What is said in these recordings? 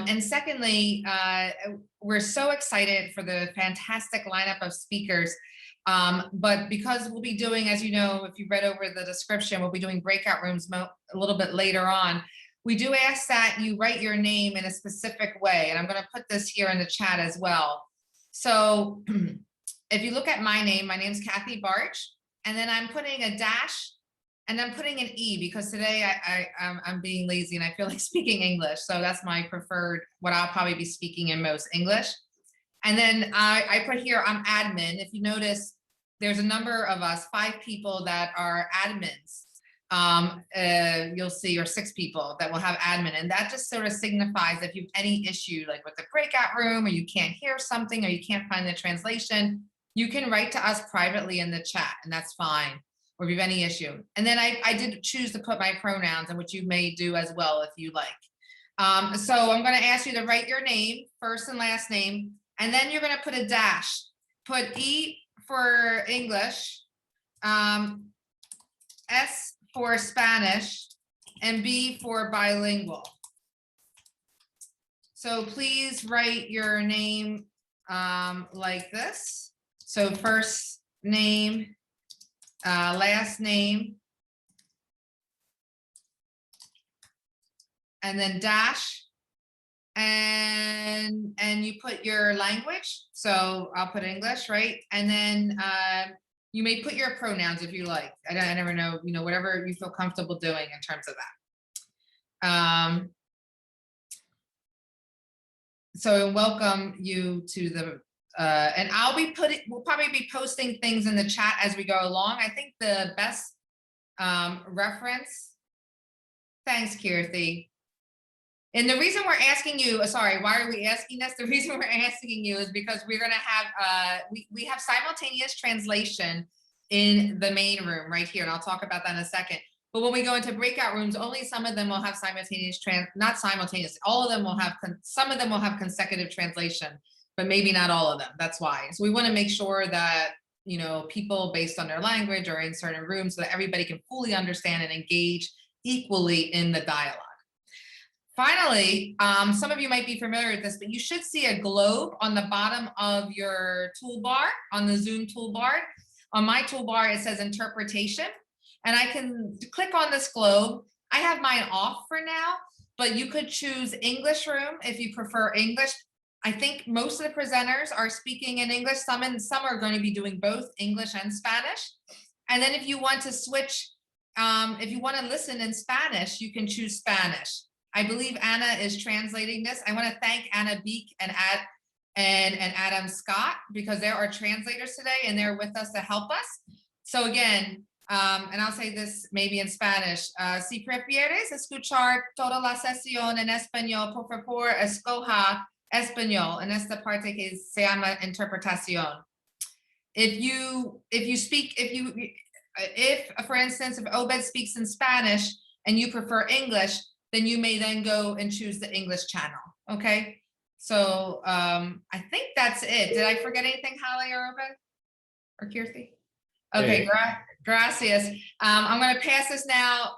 And secondly, we're so excited for the fantastic lineup of speakers. But because we'll be doing, as you know, if you read over the description, we'll be doing breakout rooms a little bit later on. We do ask that you write your name in a specific way. And I'm going to put this here in the chat as well. So if you look at my name's Kathy Barch, and then I'm putting a dash and I'm putting an E because today I'm being lazy and I feel like speaking English. So that's my preferred, what I'll probably be speaking in most, English. And then I put here, I'm admin. If you notice, there's a number of us, 5 people that are admins. You'll see, or 6 people that will have admin. And that just sort of signifies if you have any issue, like with the breakout room, or you can't hear something, or you can't find the translation, you can write to us privately in the chat, and that's fine, or if you have any issue. And then I did choose to put my pronouns, and which you may do as well if you like. So I'm going to ask you to write your name, first and last name, and then you're going to put a dash. Put E for English, S for Spanish, and B for bilingual. So please write your name like this. So first name, last name, and then dash, and you put your language. So I'll put English, right? And then you may put your pronouns if you like. I never know, whatever you feel comfortable doing in terms of that. So welcome you to the, and we'll probably be posting things in the chat as we go along. I think the best reference, thanks, Kirthi. And the reason we're asking you, sorry, why are we asking this? The reason we're asking you is because we're gonna have, we have simultaneous translation in the main room right here, and I'll talk about that in a second. But when we go into breakout rooms, only some of them will have simultaneous, not simultaneous, all of them will have, some of them will have consecutive translation, but maybe not all of them, that's why. So we wanna make sure that, people based on their language or in certain rooms so that everybody can fully understand and engage equally in the dialogue. Finally, some of you might be familiar with this, but you should see a globe on the bottom of your toolbar, on the Zoom toolbar. On my toolbar, it says interpretation, and I can click on this globe. I have mine off for now, but you could choose English room if you prefer English. I think most of the presenters are speaking in English. Some are going to be doing both English and Spanish. And then if you want to switch, if you want to listen in Spanish, you can choose Spanish. I believe Anna is translating this. I want to thank Anna Beek and Adam Scott because they're our translators today and they're with us to help us. So again, and I'll say this maybe in Spanish, si prefieres escuchar toda la sesión en español, por favor, escoja español en esta parte que se llama interpretación. If for instance, if Obed speaks in Spanish and you prefer English, then you may then go and choose the English channel, okay? So I think that's it. Did I forget anything, Holly or Obed or Kirthi? Okay, gracias. I'm gonna pass this now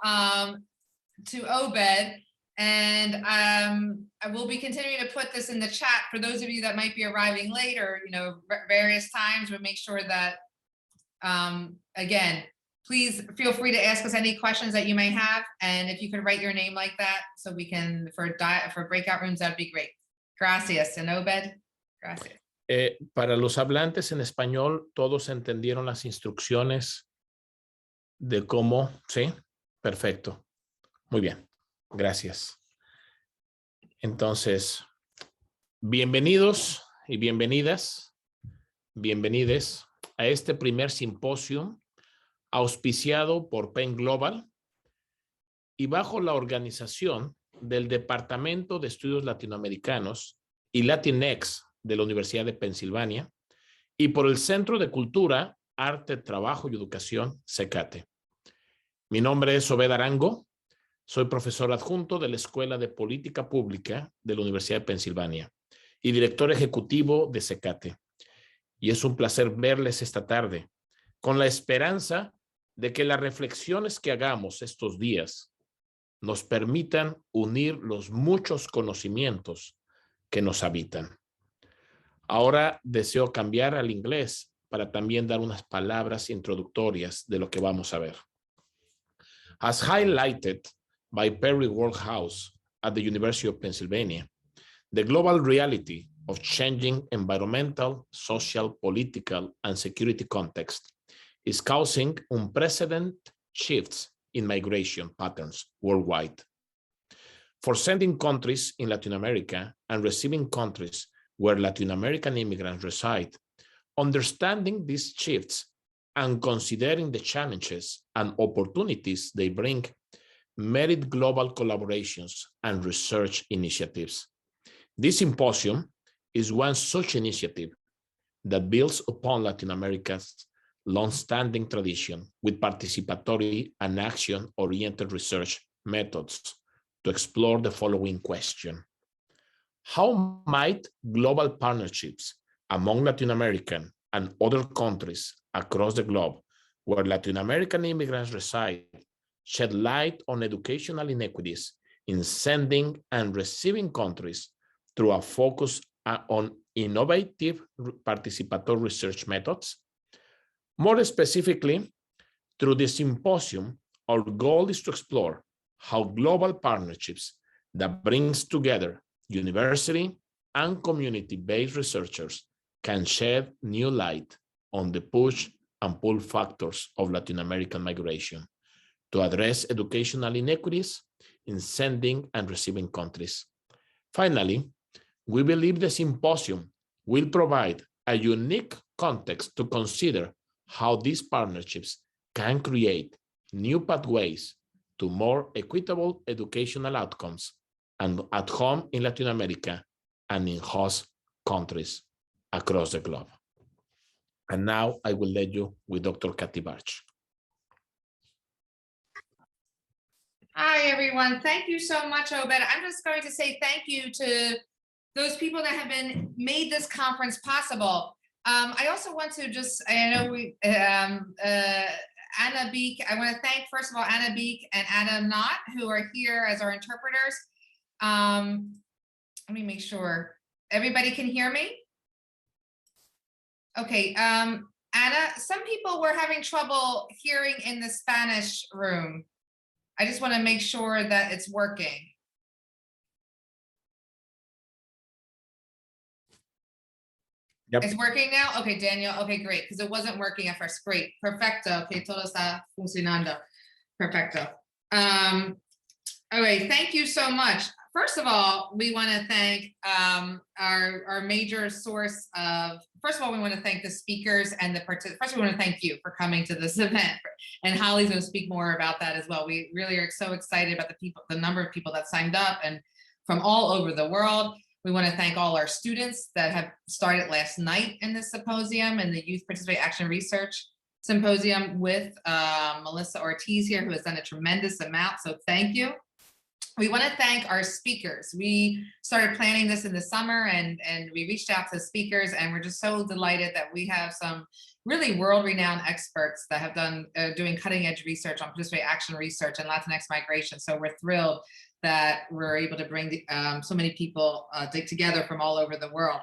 to Obed, and I will be continuing to put this in the chat for those of you that might be arriving later, various times. We'll make sure that, again, please feel free to ask us any questions that you may have. And if you could write your name like that, so we can, for breakout rooms, that'd be great. Gracias. And Obed, gracias. Para los hablantes en español, ¿todos entendieron las instrucciones de cómo? ¿Sí? Perfecto. Muy bien. Gracias. Entonces, bienvenidos y bienvenidas, bienvenides a este primer simposio auspiciado por Penn Global y bajo la organización del Departamento de Estudios Latinoamericanos y Latinx de la Universidad de Pensilvania y por el Centro de Cultura, Arte, Trabajo y Educación, CECATE. Mi nombre es Obed Arango, soy profesor adjunto de la Escuela de Política Pública de la Universidad de Pensilvania y director ejecutivo de CECATE. Y es un placer verles esta tarde, con la esperanza de que las reflexiones que hagamos estos días nos permitan unir los muchos conocimientos que nos habitan. Ahora deseo cambiar al inglés para también dar unas palabras introductorias de lo que vamos a ver. As highlighted by Perry Worldhouse at the University of Pennsylvania, the global reality of changing environmental, social, political, and security context is causing unprecedented shifts in migration patterns worldwide. For sending countries in Latin America and receiving countries where Latin American immigrants reside, understanding these shifts and considering the challenges and opportunities they bring merit global collaborations and research initiatives. This symposium is one such initiative that builds upon Latin America's long-standing tradition with participatory and action-oriented research methods to explore the following question: how might global partnerships among Latin American and other countries across the globe where Latin American immigrants reside shed light on educational inequities in sending and receiving countries through a focus on innovative participatory research methods? More specifically, through the symposium, our goal is to explore how global partnerships that brings together university and community-based researchers can shed new light on the push and pull factors of Latin American migration to address educational inequities in sending and receiving countries. Finally, we believe the symposium will provide a unique context to consider how these partnerships can create new pathways to more equitable educational outcomes and at home in Latin America and in host countries across the globe. And now I will let you with Dr. Kathy Barch. Hi, everyone. Thank you so much, Obed. I'm just going to say thank you to those people that have made this conference possible. I also want to I know Anna Beek, I want to thank, first of all, Anna Beek and Adam Knott, who are here as our interpreters. Let me make sure everybody can hear me. Okay, Anna, some people were having trouble hearing in the Spanish room. I just want to make sure that it's working. Yep. It's working now? Okay, Daniel. Okay, great. Because it wasn't working at first. Great. Perfecto. Okay, todo está funcionando. Perfecto. All right, thank you so much. First of all, we want to thank our major source of, first of all, we want to thank the speakers and the participants. First, we want to thank you for coming to this event. And Holly's going to speak more about that as well. We really are so excited about the number of people that signed up and from all over the world. We want to thank all our students that have started last night in this symposium and the Youth Participatory Action Research Symposium with Melissa Ortiz here, who has done a tremendous amount. So thank you. We want to thank our speakers. We started planning this in the summer and we reached out to speakers, and we're just so delighted that we have some really world-renowned experts that have done doing cutting-edge research on participatory action research and Latinx migration. So we're thrilled that we're able to bring so many people together from all over the world.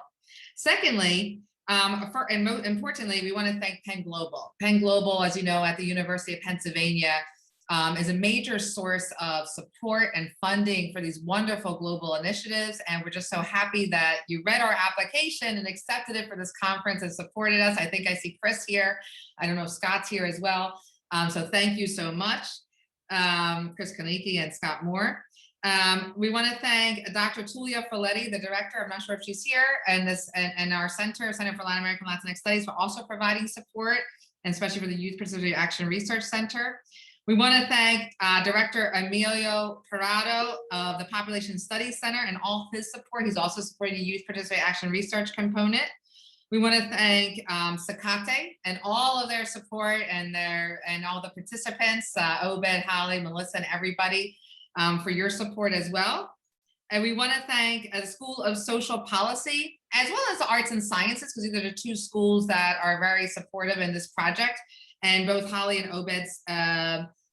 Secondly, and most importantly, we want to thank Penn Global. Penn Global, as you know, at the University of Pennsylvania, is a major source of support and funding for these wonderful global initiatives. And we're just so happy that you read our application and accepted it for this conference and supported us. I think I see Chris here. I don't know if Scott's here as well. So thank you so much, Chris Kaniki and Scott Moore. We want to thank Dr. Tulia Folletti, the director, I'm not sure if she's here, and our Center for Latin American Latinx Studies for also providing support, and especially for the Youth Participatory Action Research Center. We want to thank Director Emilio Parado of the Population Studies Center and all his support. He's also supporting the Youth Participatory Action Research component. We want to thank Sakate and all of their support and all the participants, Obed, Holly, Melissa, and everybody for your support as well. And we want to thank the School of Social Policy, as well as the Arts and Sciences, because these are the two schools that are very supportive in this project. And both Holly and Obed's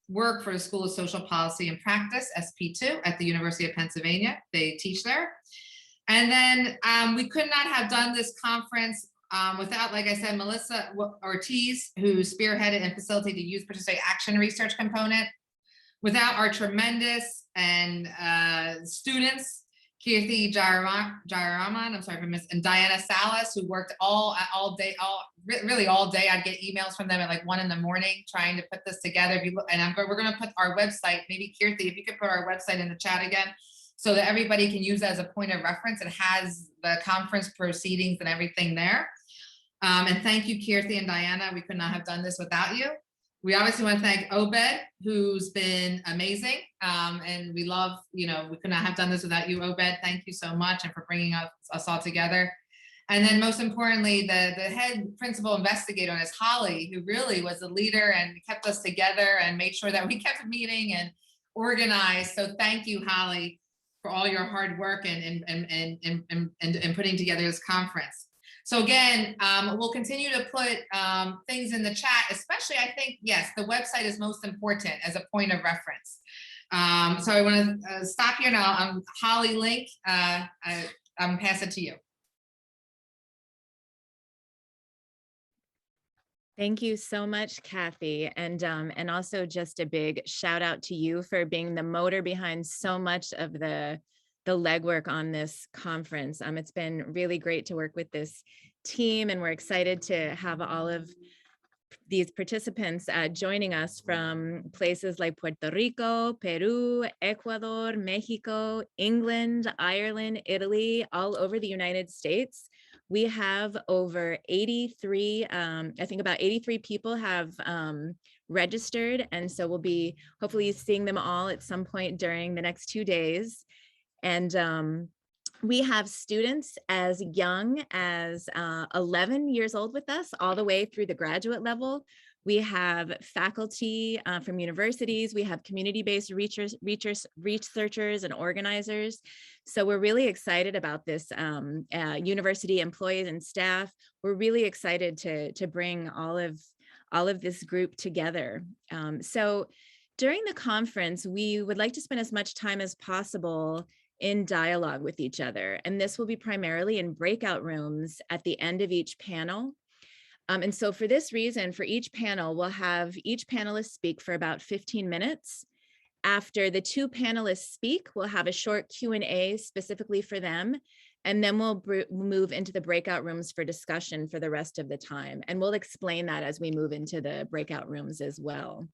work for the School of Social Policy and Practice, SP2, at the University of Pennsylvania. They teach there. And then we could not have done this conference without, like I said, Melissa Ortiz, who spearheaded and facilitated the Youth Participatory Action Research component. Without our tremendous and students, Kirti Jayaraman, I'm sorry if I missed, and Diana Salas, who worked all day. I'd get emails from them at like 1 a.m. trying to put this together. If you look, and we're going to put our website, maybe Kirti, if you could put our website in the chat again, so that everybody can use it as a point of reference. It has the conference proceedings and everything there. And thank you, Kirti and Diana. We could not have done this without you. We obviously want to thank Obed, who's been amazing. And we love, we could not have done this without you, Obed. Thank you so much, and for bringing us all together. And then most importantly, the head principal investigator on this, Holly, who really was the leader and kept us together and made sure that we kept meeting and organized. So thank you, Holly, for all your hard work and putting together this conference. So again, we'll continue to put things in the chat, especially I think, yes, the website is most important as a point of reference. So I want to stop here now. Holly Link, I'm pass it to you. Thank you so much, Kathy. And also just a big shout out to you for being the motor behind so much of the legwork on this conference. It's been really great to work with this team, and we're excited to have all of these participants joining us from places like Puerto Rico, Peru, Ecuador, Mexico, England, Ireland, Italy, all over the United States. We have over 83, I think about 83 people have registered. And so we'll be hopefully seeing them all at some point during the next 2 days. And we have students as young as 11 years old with us, all the way through the graduate level. We have faculty from universities. We have community-based researchers and organizers. So we're really excited about this. University employees and staff, we're really excited to bring all of this group together. So during the conference, we would like to spend as much time as possible in dialogue with each other. And this will be primarily in breakout rooms at the end of each panel. And so for this reason, for each panel, we'll have each panelist speak for about 15 minutes. After the 2 panelists speak, we'll have a short Q&A specifically for them. And then we'll move into the breakout rooms for discussion for the rest of the time. And we'll explain that as we move into the breakout rooms as well.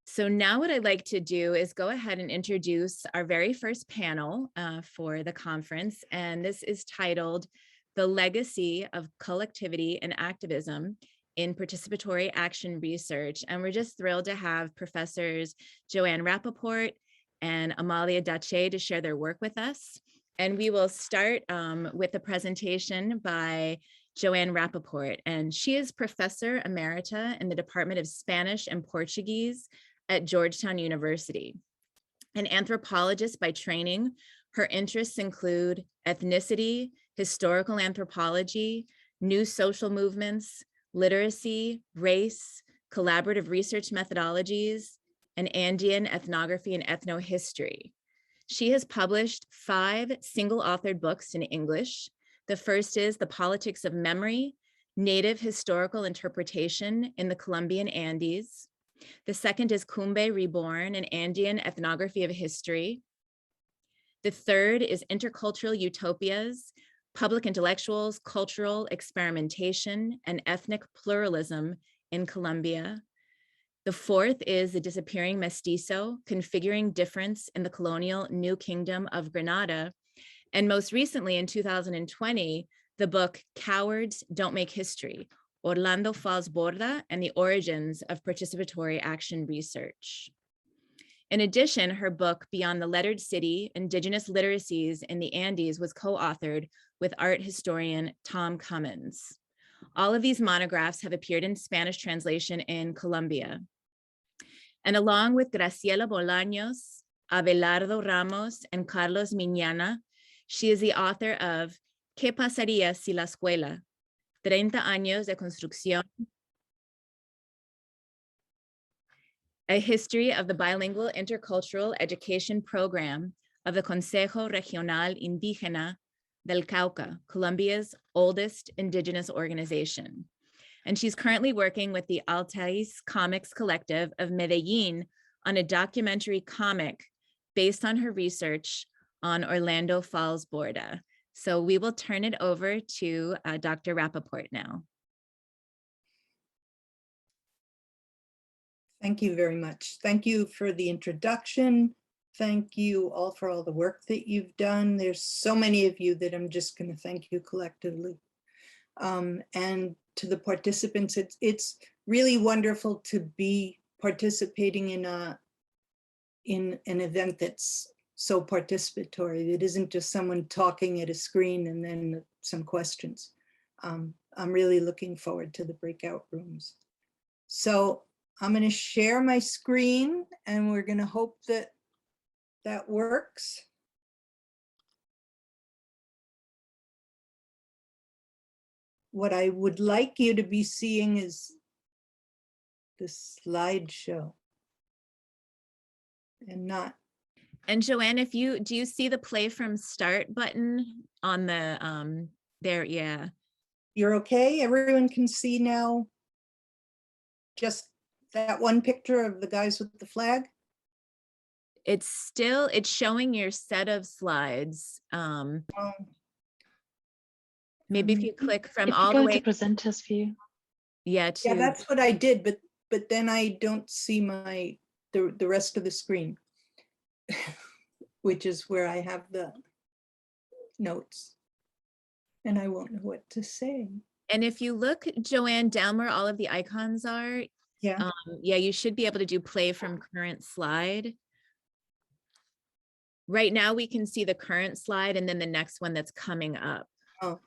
So now what I'd like to do is go ahead and introduce our very first panel for the conference. And this is titled The Legacy of Collectivity and Activism in Participatory Action Research. And we're just thrilled to have Professors Joanne Rappaport and Amalia Dace to share their work with us. And we will start with a presentation by Joanne Rappaport. And she is Professor Emerita in the Department of Spanish and Portuguese at Georgetown University. An anthropologist by training, her interests include ethnicity, historical anthropology, new social movements, literacy, race, collaborative research methodologies, and Andean ethnography and ethnohistory. She has published 5 single-authored books in English. The first is The Politics of Memory, Native Historical Interpretation in the Colombian Andes. The second is Cumbe Reborn, an Andean ethnography of history. The third is Intercultural Utopias, Public Intellectuals, Cultural Experimentation, and Ethnic Pluralism in Colombia. The fourth is The Disappearing Mestizo, Configuring Difference in the Colonial New Kingdom of Granada. And most recently in 2020, the book Cowards Don't Make History, Orlando Falls Borda and the Origins of Participatory Action Research. In addition, her book, Beyond the Lettered City, Indigenous Literacies in the Andes, was co-authored with art historian Tom Cummins. All of these monographs have appeared in Spanish translation in Colombia. And along with Graciela Bolaños, Abelardo Ramos, and Carlos Miñana, she is the author of ¿Qué pasaría si la escuela? 30 años de construcción. A history of the bilingual intercultural education program of the Consejo Regional Indígena del Cauca, Colombia's oldest indigenous organization. And she's currently working with the Altais Comics Collective of Medellin on a documentary comic based on her research on Orlando Falls Borda. So we will turn it over to Dr. Rappaport now. Thank you very much. Thank you for the introduction. Thank you all for all the work that you've done. There's so many of you that I'm just going to thank you collectively. And to the participants, it's really wonderful to be participating in an event that's so participatory. It isn't just someone talking at a screen and then some questions. I'm really looking forward to the breakout rooms. So I'm going to share my screen and we're going to hope that that works. What I would like you to be seeing is the slideshow and not. And Joanne, do you see the play from start button on the, there, yeah. You're okay? Everyone can see now just that one picture of the guys with the flag? It's showing your set of slides. Maybe if you click from If all you the go way. to presenters view. Yeah, Yeah, that's what I did, but then I don't see the rest of the screen, which is where I have the notes. And I won't know what to say. and if you look, Joanne, down where all of the icons are, Yeah. yeah, you should be able to do play from current slide. Right now we can see the current slide and then the next one that's coming up. Oh.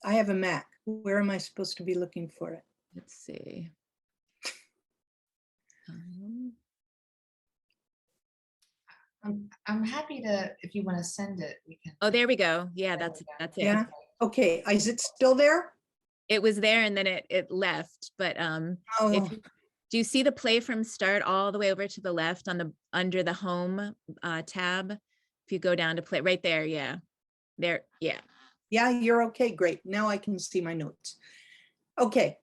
I have a Mac. Where am I supposed to be looking for it? Let's see. I'm happy to, if you want to send it, we can. Oh, there we go. Yeah, There that's we go. it. Yeah. Okay. Is it still there? It was there and then it left, but Oh, do you see the play from start all the way over to the left on the under the home tab? If you go down to play right there, yeah. There, yeah. yeah, you're okay. Great. Now I can see my notes. Okay.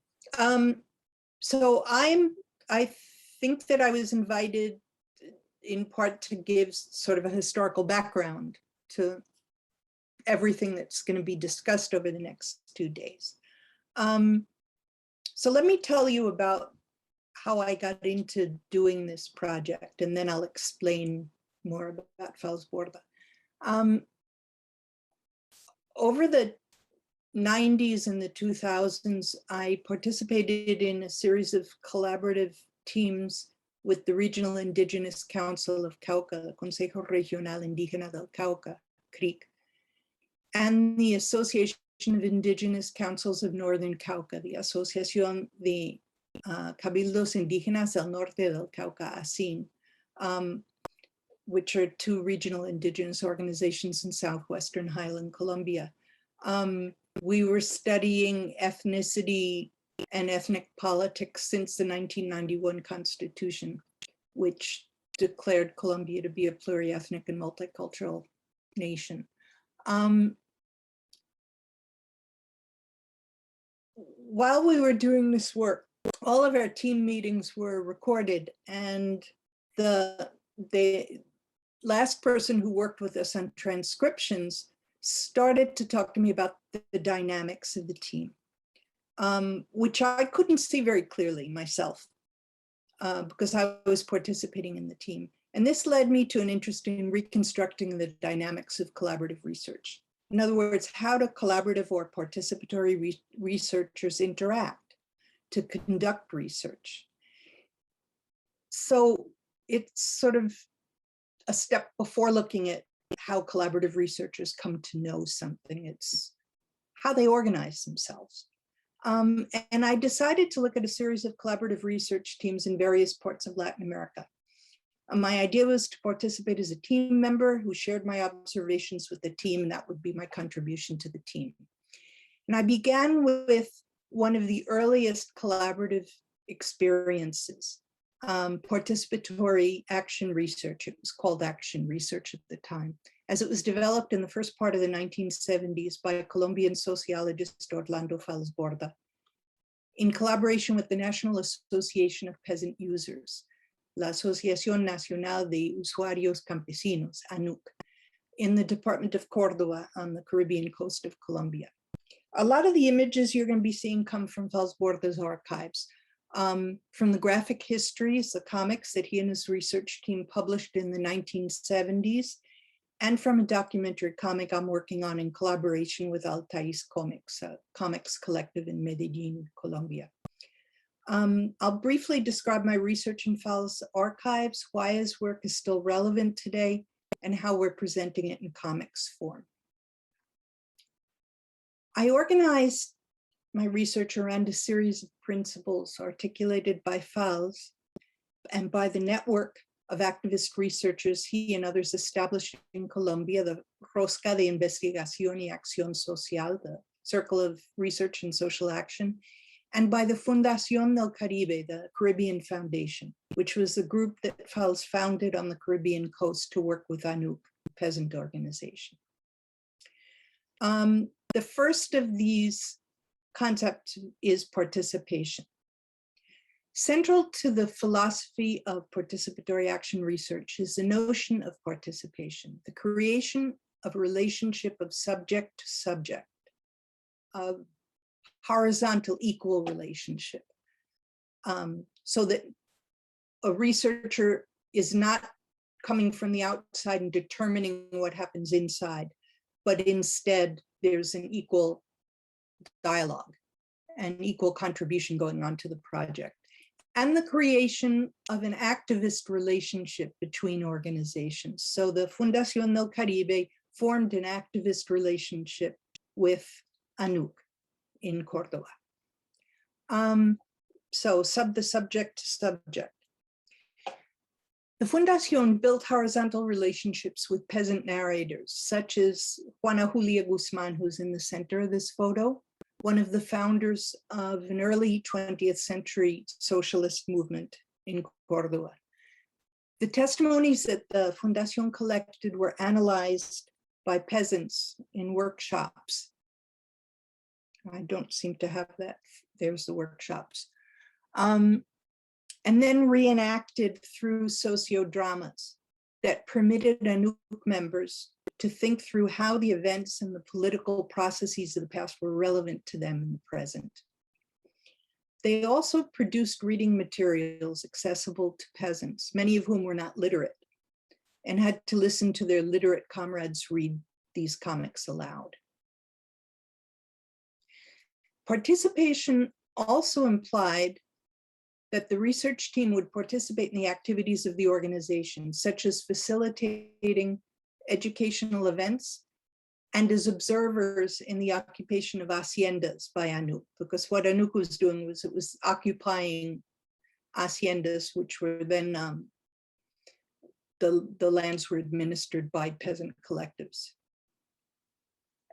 So I think that I was invited in part to give sort of a historical background to everything that's going to be discussed over the next 2 days. So let me tell you about how I got into doing this project, and then I'll explain more about Falls Borda. Over the 90s and the 2000s, I participated in a series of collaborative teams with the Regional Indigenous Council of Cauca, the Consejo Regional Indígena del Cauca, CRIC, and the Association of Indigenous Councils of Northern Cauca, the Asociación de Cabildos Indígenas del Norte del Cauca, ASIN, which are 2 regional indigenous organizations in southwestern highland Colombia. We were studying ethnicity and ethnic politics since the 1991 Constitution, which declared Colombia to be a pluriethnic and multicultural nation. While we were doing this work, all of our team meetings were recorded, and the last person who worked with us on transcriptions started to talk to me about the dynamics of the team, which I couldn't see very clearly myself because I was participating in the team. And this led me to an interest in reconstructing the dynamics of collaborative research. In other words, how do collaborative or participatory researchers interact to conduct research? So it's sort of a step before looking at how collaborative researchers come to know something. It's how they organize themselves. And I decided to look at a series of collaborative research teams in various parts of Latin America. My idea was to participate as a team member who shared my observations with the team, and that would be my contribution to the team. And I began with one of the earliest collaborative experiences. Participatory action research, it was called action research at the time, as it was developed in the first part of the 1970s by Colombian sociologist Orlando Falsborda, in collaboration with the National Association of Peasant Users, la Asociación Nacional de Usuarios Campesinos, ANUC, in the Department of Córdoba on the Caribbean coast of Colombia. A lot of the images you're going to be seeing come from Falsborda's archives, from the graphic histories, the comics that he and his research team published in the 1970s, and from a documentary comic I'm working on in collaboration with Altais Comics, a comics collective in Medellin, Colombia. I'll briefly describe my research in Fal's archives, why his work is still relevant today, and how we're presenting it in comics form. I organized my research around a series of principles articulated by Fals and by the network of activist researchers he and others established in Colombia, the Rosca de Investigación y Acción Social, the Circle of Research and Social Action, and by the Fundación del Caribe, the Caribbean Foundation, which was the group that Fals founded on the Caribbean coast to work with ANUC, the peasant organization. The first of these concepts is participation. Central to the philosophy of participatory action research is the notion of participation, the creation of a relationship of subject to subject, of horizontal equal relationship, so that a researcher is not coming from the outside and determining what happens inside, but instead there's an equal dialogue and equal contribution going on to the project, and the creation of an activist relationship between organizations. So the Fundación del Caribe formed an activist relationship with ANUC in Córdoba. So the subject to subject. The Fundación built horizontal relationships with peasant narrators, such as Juana Julia Guzman, who's in the center of this photo, one of the founders of an early 20th century socialist movement in Córdoba. The testimonies that the Fundación collected were analyzed by peasants in workshops. I don't seem to have that. There's the workshops. And then reenacted through sociodramas that permitted ANUC members to think through how the events and the political processes of the past were relevant to them in the present. They also produced reading materials accessible to peasants, many of whom were not literate, and had to listen to their literate comrades read these comics aloud. Participation also implied that the research team would participate in the activities of the organization, such as facilitating educational events and as observers in the occupation of haciendas by ANUC, because what ANUC was doing was it was occupying haciendas, which were then, the lands were administered by peasant collectives.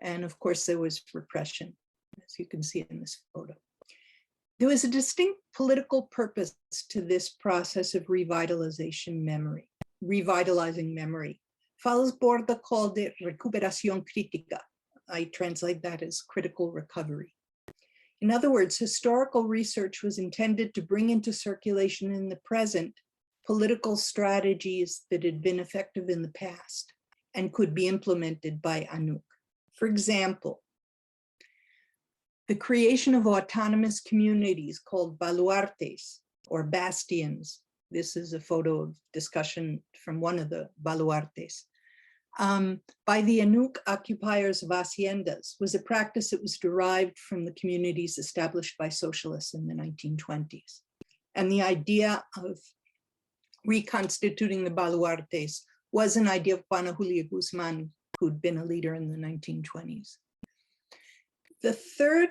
And of course, there was repression, as you can see in this photo. There was a distinct political purpose to this process of revitalizing memory. Falsborda called it recuperación crítica. I translate that as critical recovery. In other words, historical research was intended to bring into circulation in the present political strategies that had been effective in the past and could be implemented by ANUC. For example, the creation of autonomous communities called baluartes or bastions. This is a photo of discussion from one of the baluartes. By the ANUC occupiers of haciendas was a practice that was derived from the communities established by socialists in the 1920s. And the idea of reconstituting the baluartes was an idea of Juana Julia Guzman, who'd been a leader in the 1920s. The third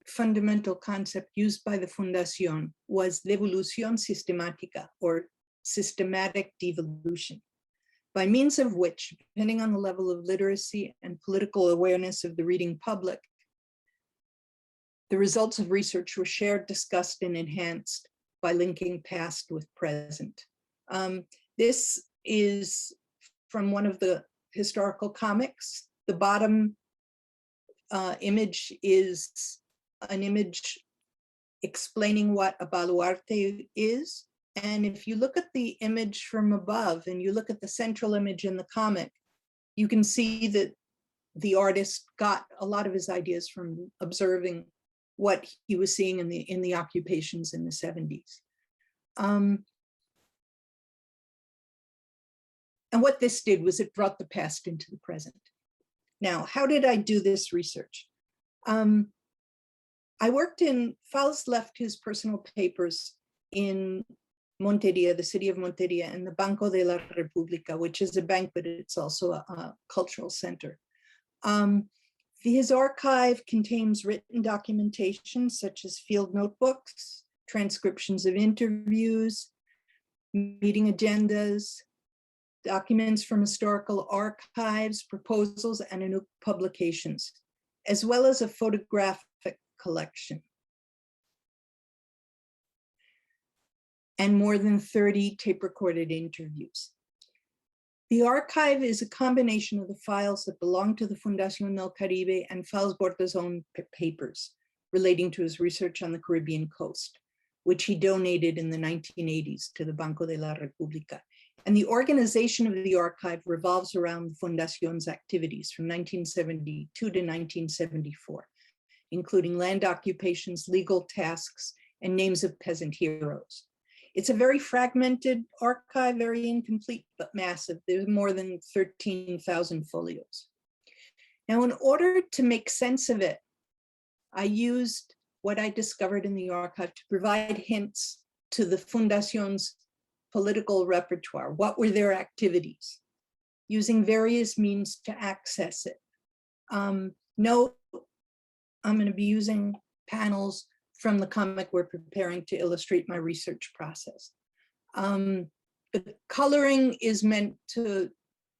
fundamental concept used by the Fundación was devolución sistemática, or systematic devolution, by means of which, depending on the level of literacy and political awareness of the reading public, the results of research were shared, discussed, and enhanced by linking past with present. This is from one of the historical comics. The bottom image is an image explaining what a baluarte is. And if you look at the image from above and you look at the central image in the comic, you can see that the artist got a lot of his ideas from observing what he was seeing in the occupations in the 70s. And what this did was it brought the past into the present. Now, how did I do this research? I worked in, Fals left his personal papers in Monteria, the city of Monteria, and the Banco de la República, which is a bank, but it's also a cultural center. His archive contains written documentation such as field notebooks, transcriptions of interviews, meeting agendas, documents from historical archives, proposals, and new publications, as well as a photographic collection. And more than 30 tape-recorded interviews. The archive is a combination of the files that belong to the Fundación del Caribe and Fals Borda's own papers relating to his research on the Caribbean coast, which he donated in the 1980s to the Banco de la República. And the organization of the archive revolves around the Fundacion's activities from 1972 to 1974, including land occupations, legal tasks, and names of peasant heroes. It's a very fragmented archive, very incomplete, but massive. There's more than 13,000 folios. Now, in order to make sense of it, I used what I discovered in the archive to provide hints to the Fundacion's political repertoire. What were their activities? Using various means to access it. Note, I'm going to be using panels from the comic we're preparing to illustrate my research process. The coloring is meant to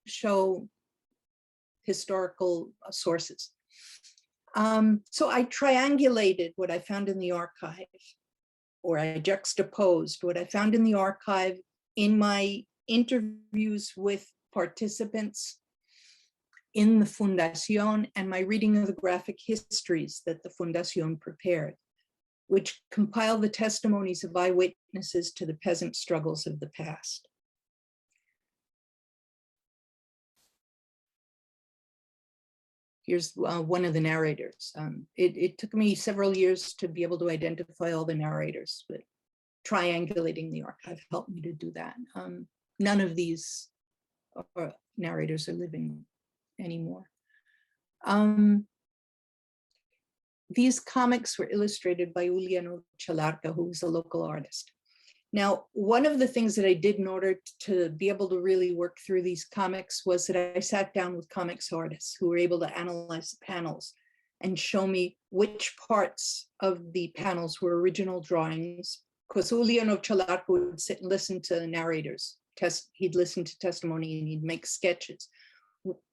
show historical sources. So I triangulated what I found in the archive, or I juxtaposed what I found in the archive in my interviews with participants in the Fundación and my reading of the graphic histories that the Fundación prepared, which compile the testimonies of eyewitnesses to the peasant struggles of the past. Here's one of the narrators. It took me several years to be able to identify all the narrators, but triangulating the archive helped me to do that. None of these narrators are living anymore. These comics were illustrated by Juliano Chalarca, who was a local artist. Now, one of the things that I did in order to be able to really work through these comics was that I sat down with comics artists who were able to analyze the panels and show me which parts of the panels were original drawings, because Juliano Chalarca would sit and listen to the narrators. He'd listen to testimony and he'd make sketches.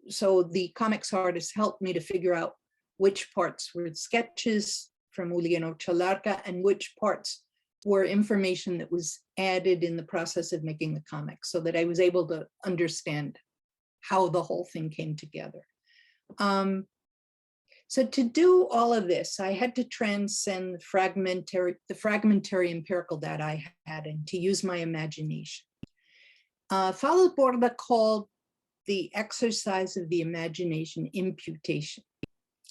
So the comics artists helped me to figure out which parts were sketches from Juliano Chalarca and which parts were information that was added in the process of making the comics, so that I was able to understand how the whole thing came together. So to do all of this, I had to transcend the fragmentary empirical data I had and to use my imagination. Fals Borda called the exercise of the imagination imputation,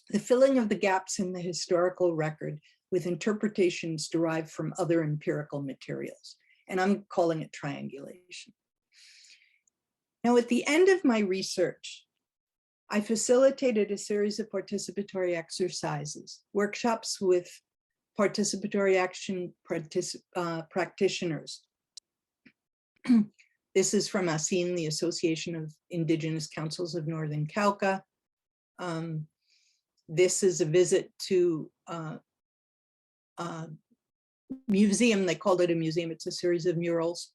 the filling of the gaps in the historical record with interpretations derived from other empirical materials. And I'm calling it triangulation. Now, at the end of my research, I facilitated a series of participatory exercises, workshops with participatory action practitioners. This is from ASIN, the Association of Indigenous Councils of Northern Cauca. This is a visit to museum. They called it a museum. It's a series of murals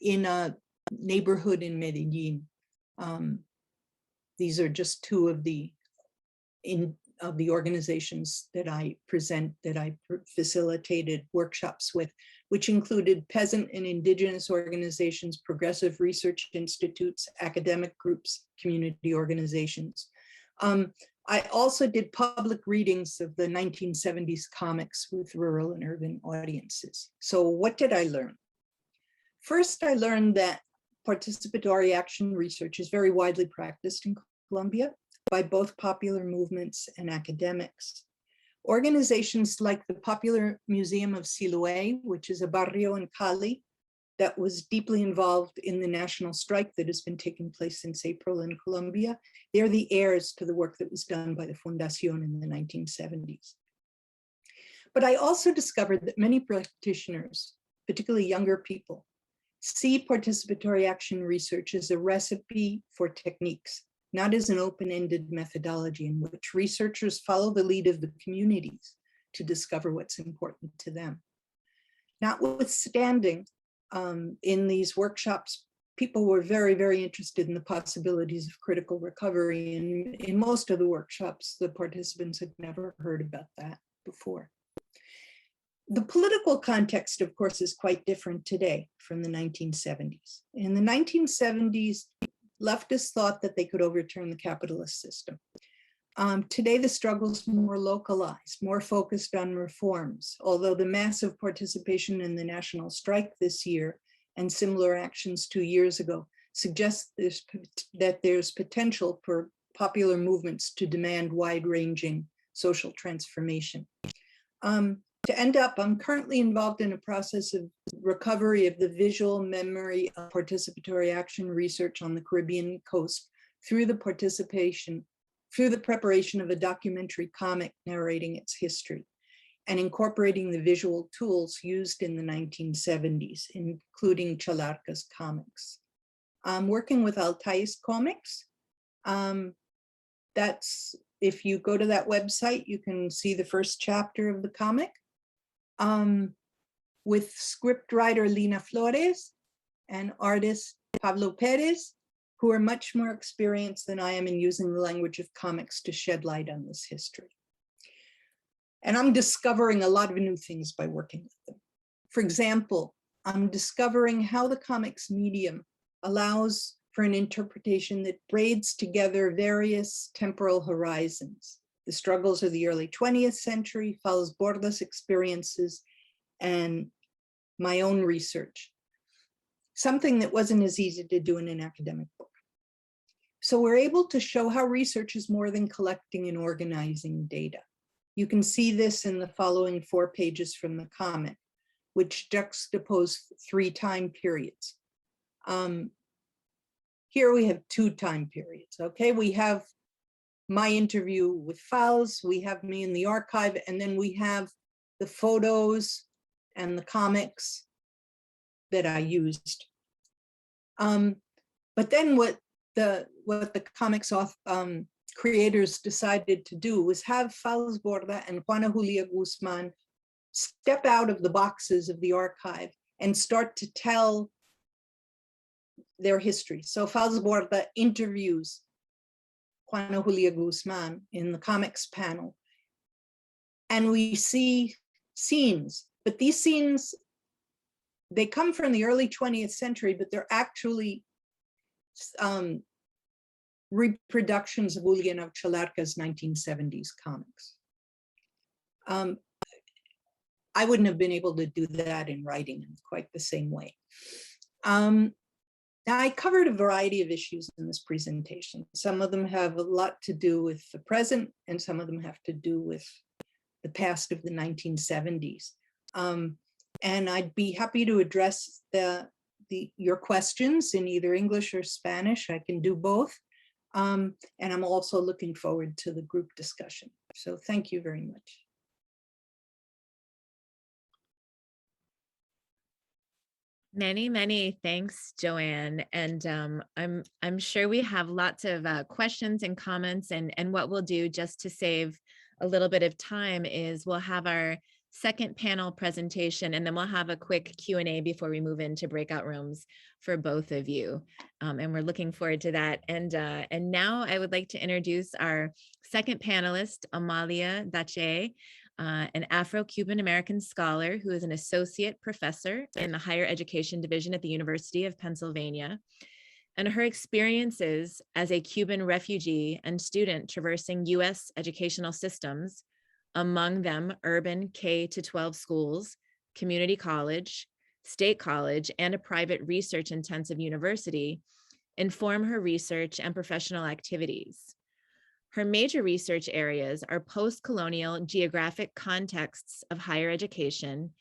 in a neighborhood in Medellin. These are just two of the of the organizations that I facilitated workshops with, which included peasant and indigenous organizations, progressive research institutes, academic groups, community organizations. I also did public readings of the 1970s comics with rural and urban audiences. So what did I learn? First, I learned that participatory action research is very widely practiced in Colombia by both popular movements and academics. Organizations like the Popular Museum of Siloé, which is a barrio in Cali that was deeply involved in the national strike that has been taking place since April in Colombia, they're the heirs to the work that was done by the Fundación in the 1970s. But I also discovered that many practitioners, particularly younger people, see participatory action research as a recipe for techniques, not as an open-ended methodology in which researchers follow the lead of the communities to discover what's important to them. Notwithstanding, in these workshops, people were very, very interested in the possibilities of critical recovery. And in most of the workshops, the participants had never heard about that before. The political context, of course, is quite different today from the 1970s. In the 1970s, leftists thought that they could overturn the capitalist system. Today, the struggle is more localized, more focused on reforms, although the massive participation in the national strike this year and similar actions 2 years ago suggests that there's potential for popular movements to demand wide-ranging social transformation. To end up, I'm currently involved in a process of recovery of the visual memory of participatory action research on the Caribbean coast through the preparation of a documentary comic narrating its history and incorporating the visual tools used in the 1970s, including Chalarca's comics. I'm working with Altais Comics. That's, if you go to that website, you can see the first chapter of the comic. With scriptwriter Lina Flores and artist Pablo Perez, who are much more experienced than I am in using the language of comics to shed light on this history. And I'm discovering a lot of new things by working with them. For example, I'm discovering how the comics medium allows for an interpretation that braids together various temporal horizons. The struggles of the early 20th century, Falz Borda's experiences, and my own research. Something that wasn't as easy to do in an academic book. So we're able to show how research is more than collecting and organizing data. You can see this in the following 4 pages from the comic, which juxtapose 3 time periods. Here we have 2 time periods, okay? We have my interview with Falz, we have me in the archive, and then we have the photos and the comics that I used. But then what the comics creators decided to do was have Falz Borda and Juana Julia Guzman step out of the boxes of the archive and start to tell their history. So Falz Borda interviews Juana Julia Guzman in the comics panel, and we see scenes, but these scenes, they come from the early 20th century, but they're actually reproductions of Julian of Chalarca's 1970s comics. I wouldn't have been able to do that in writing in quite the same way. Now, I covered a variety of issues in this presentation. Some of them have a lot to do with the present, and some of them have to do with the past of the 1970s. And I'd be happy to address your questions in either English or Spanish. I can do both. And I'm also looking forward to the group discussion. So thank you very much. Many, many thanks, Joanne. And I'm sure we have lots of questions and comments, and what we'll do just to save a little bit of time is we'll have our second panel presentation, and then we'll have a quick Q&A before we move into breakout rooms for both of you. And we're looking forward to that. And now I would like to introduce our second panelist, Amalia Dache, an Afro-Cuban American scholar who is an associate professor in the higher education division at the University of Pennsylvania. And her experiences as a Cuban refugee and student traversing US educational systems, among them urban K-12 schools, community college, state college, and a private research-intensive university, inform her research and professional activities. Her major research areas are post-colonial geographic contexts of higher education,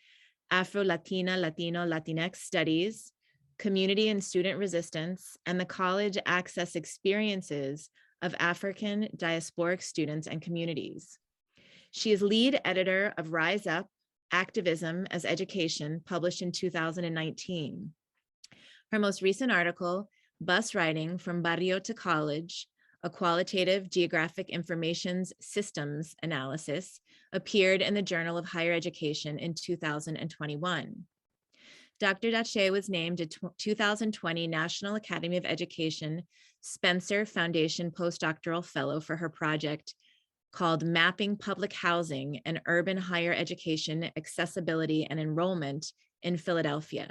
Afro-Latina, Latino, Latinx studies, community and student resistance, and the college access experiences of African diasporic students and communities. She is lead editor of Rise Up, Activism as Education, published in 2019. Her most recent article, Bus Riding from Barrio to College, a qualitative geographic information systems analysis, appeared in the Journal of Higher Education in 2021. Dr. Dache was named a 2020 National Academy of Education Spencer Foundation Postdoctoral Fellow for her project called Mapping Public Housing and Urban Higher Education Accessibility and Enrollment in Philadelphia.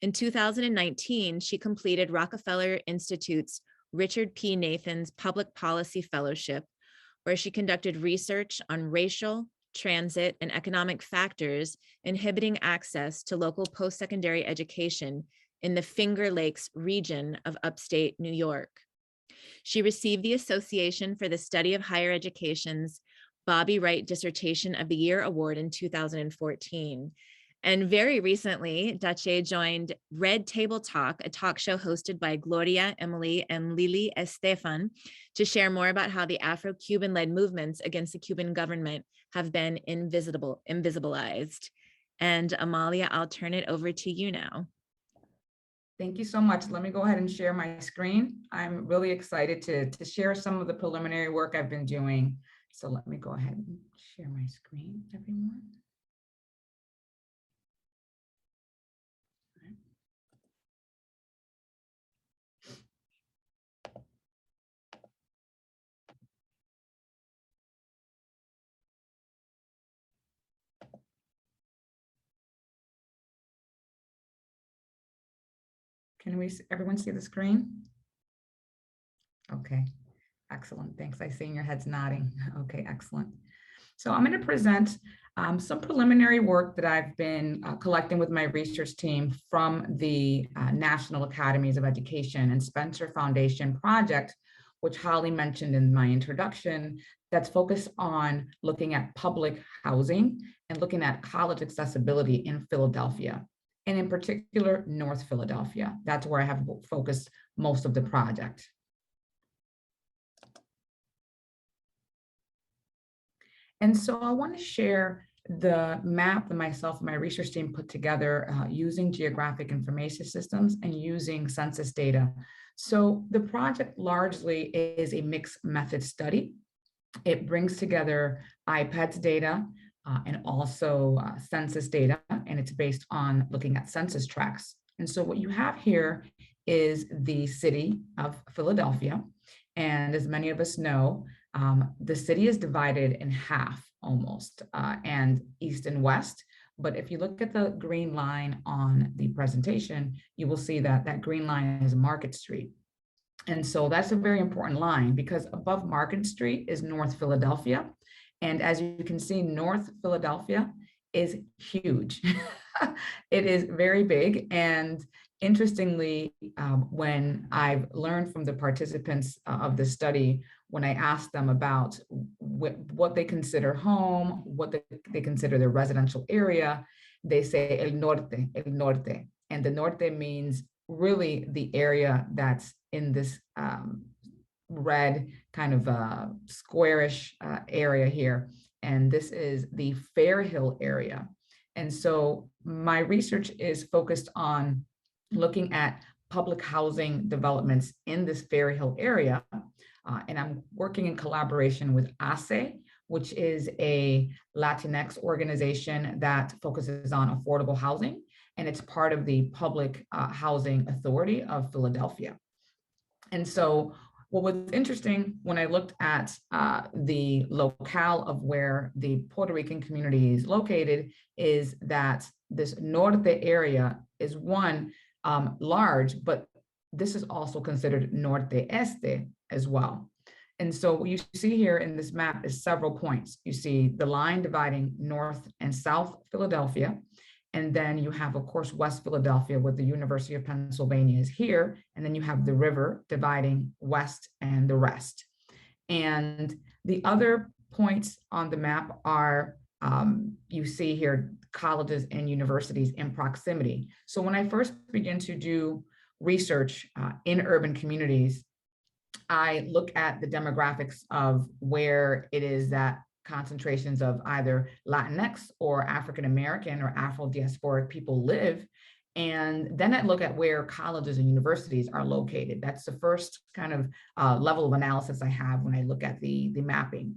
In 2019, she completed Rockefeller Institute's Richard P. Nathan's Public Policy Fellowship, where she conducted research on racial, transit, and economic factors inhibiting access to local post-secondary education in the Finger Lakes region of upstate New York. She received the Association for the Study of Higher Education's Bobby Wright Dissertation of the Year Award in 2014. And very recently, Dache joined Red Table Talk, a talk show hosted by Gloria, Emily, and Lily Estefan, to share more about how the Afro-Cuban-led movements against the Cuban government have been invisibilized. And Amalia, I'll turn it over to you now. Thank you so much. Let me go ahead and share my screen. I'm really excited to share some of the preliminary work I've been doing. So let me go ahead and share my screen, everyone. Can everyone see the screen? Okay, excellent. Thanks. I see your heads nodding. Okay, excellent. So I'm going to present some preliminary work that I've been collecting with my research team from the National Academies of Education and Spencer Foundation project, which Holly mentioned in my introduction, that's focused on looking at public housing and looking at college accessibility in Philadelphia, and in particular, North Philadelphia. That's where I have focused most of the project. And so I want to share the map that myself and my research team put together using geographic information systems and using census data. So the project largely is a mixed method study. It brings together IPEDS data and also census data, and it's based on looking at census tracts. And so what you have here is the city of Philadelphia. And as many of us know, the city is divided in half almost, and east and west. But if you look at the green line on the presentation, you will see that that green line is Market Street. And so that's a very important line because above Market Street is North Philadelphia. And as you can see, North Philadelphia is huge. It is very big. And interestingly, when I've learned from the participants of the study, when I asked them about what they consider home, what they consider their residential area, they say el norte. And the norte means really the area that's in this red kind of squarish area here. And this is the Fair Hill area. And so my research is focused on looking at public housing developments in this Fair Hill area. And I'm working in collaboration with ASE, which is a Latinx organization that focuses on affordable housing, and it's part of the Public Housing Authority of Philadelphia. And so what was interesting when I looked at the locale of where the Puerto Rican community is located is that this Norte area is one, large, but this is also considered Norte Este as well. And so what you see here in this map is several points. You see the line dividing North and South Philadelphia. And then you have, of course, West Philadelphia with the University of Pennsylvania is here. And then you have the river dividing West and the rest. And the other points on the map are, you see here, colleges and universities in proximity. So when I first began to do research in urban communities, I look at the demographics of where it is that concentrations of either Latinx or African-American or Afro-diasporic people live. And then I look at where colleges and universities are located. That's the first kind of level of analysis I have when I look at the mapping.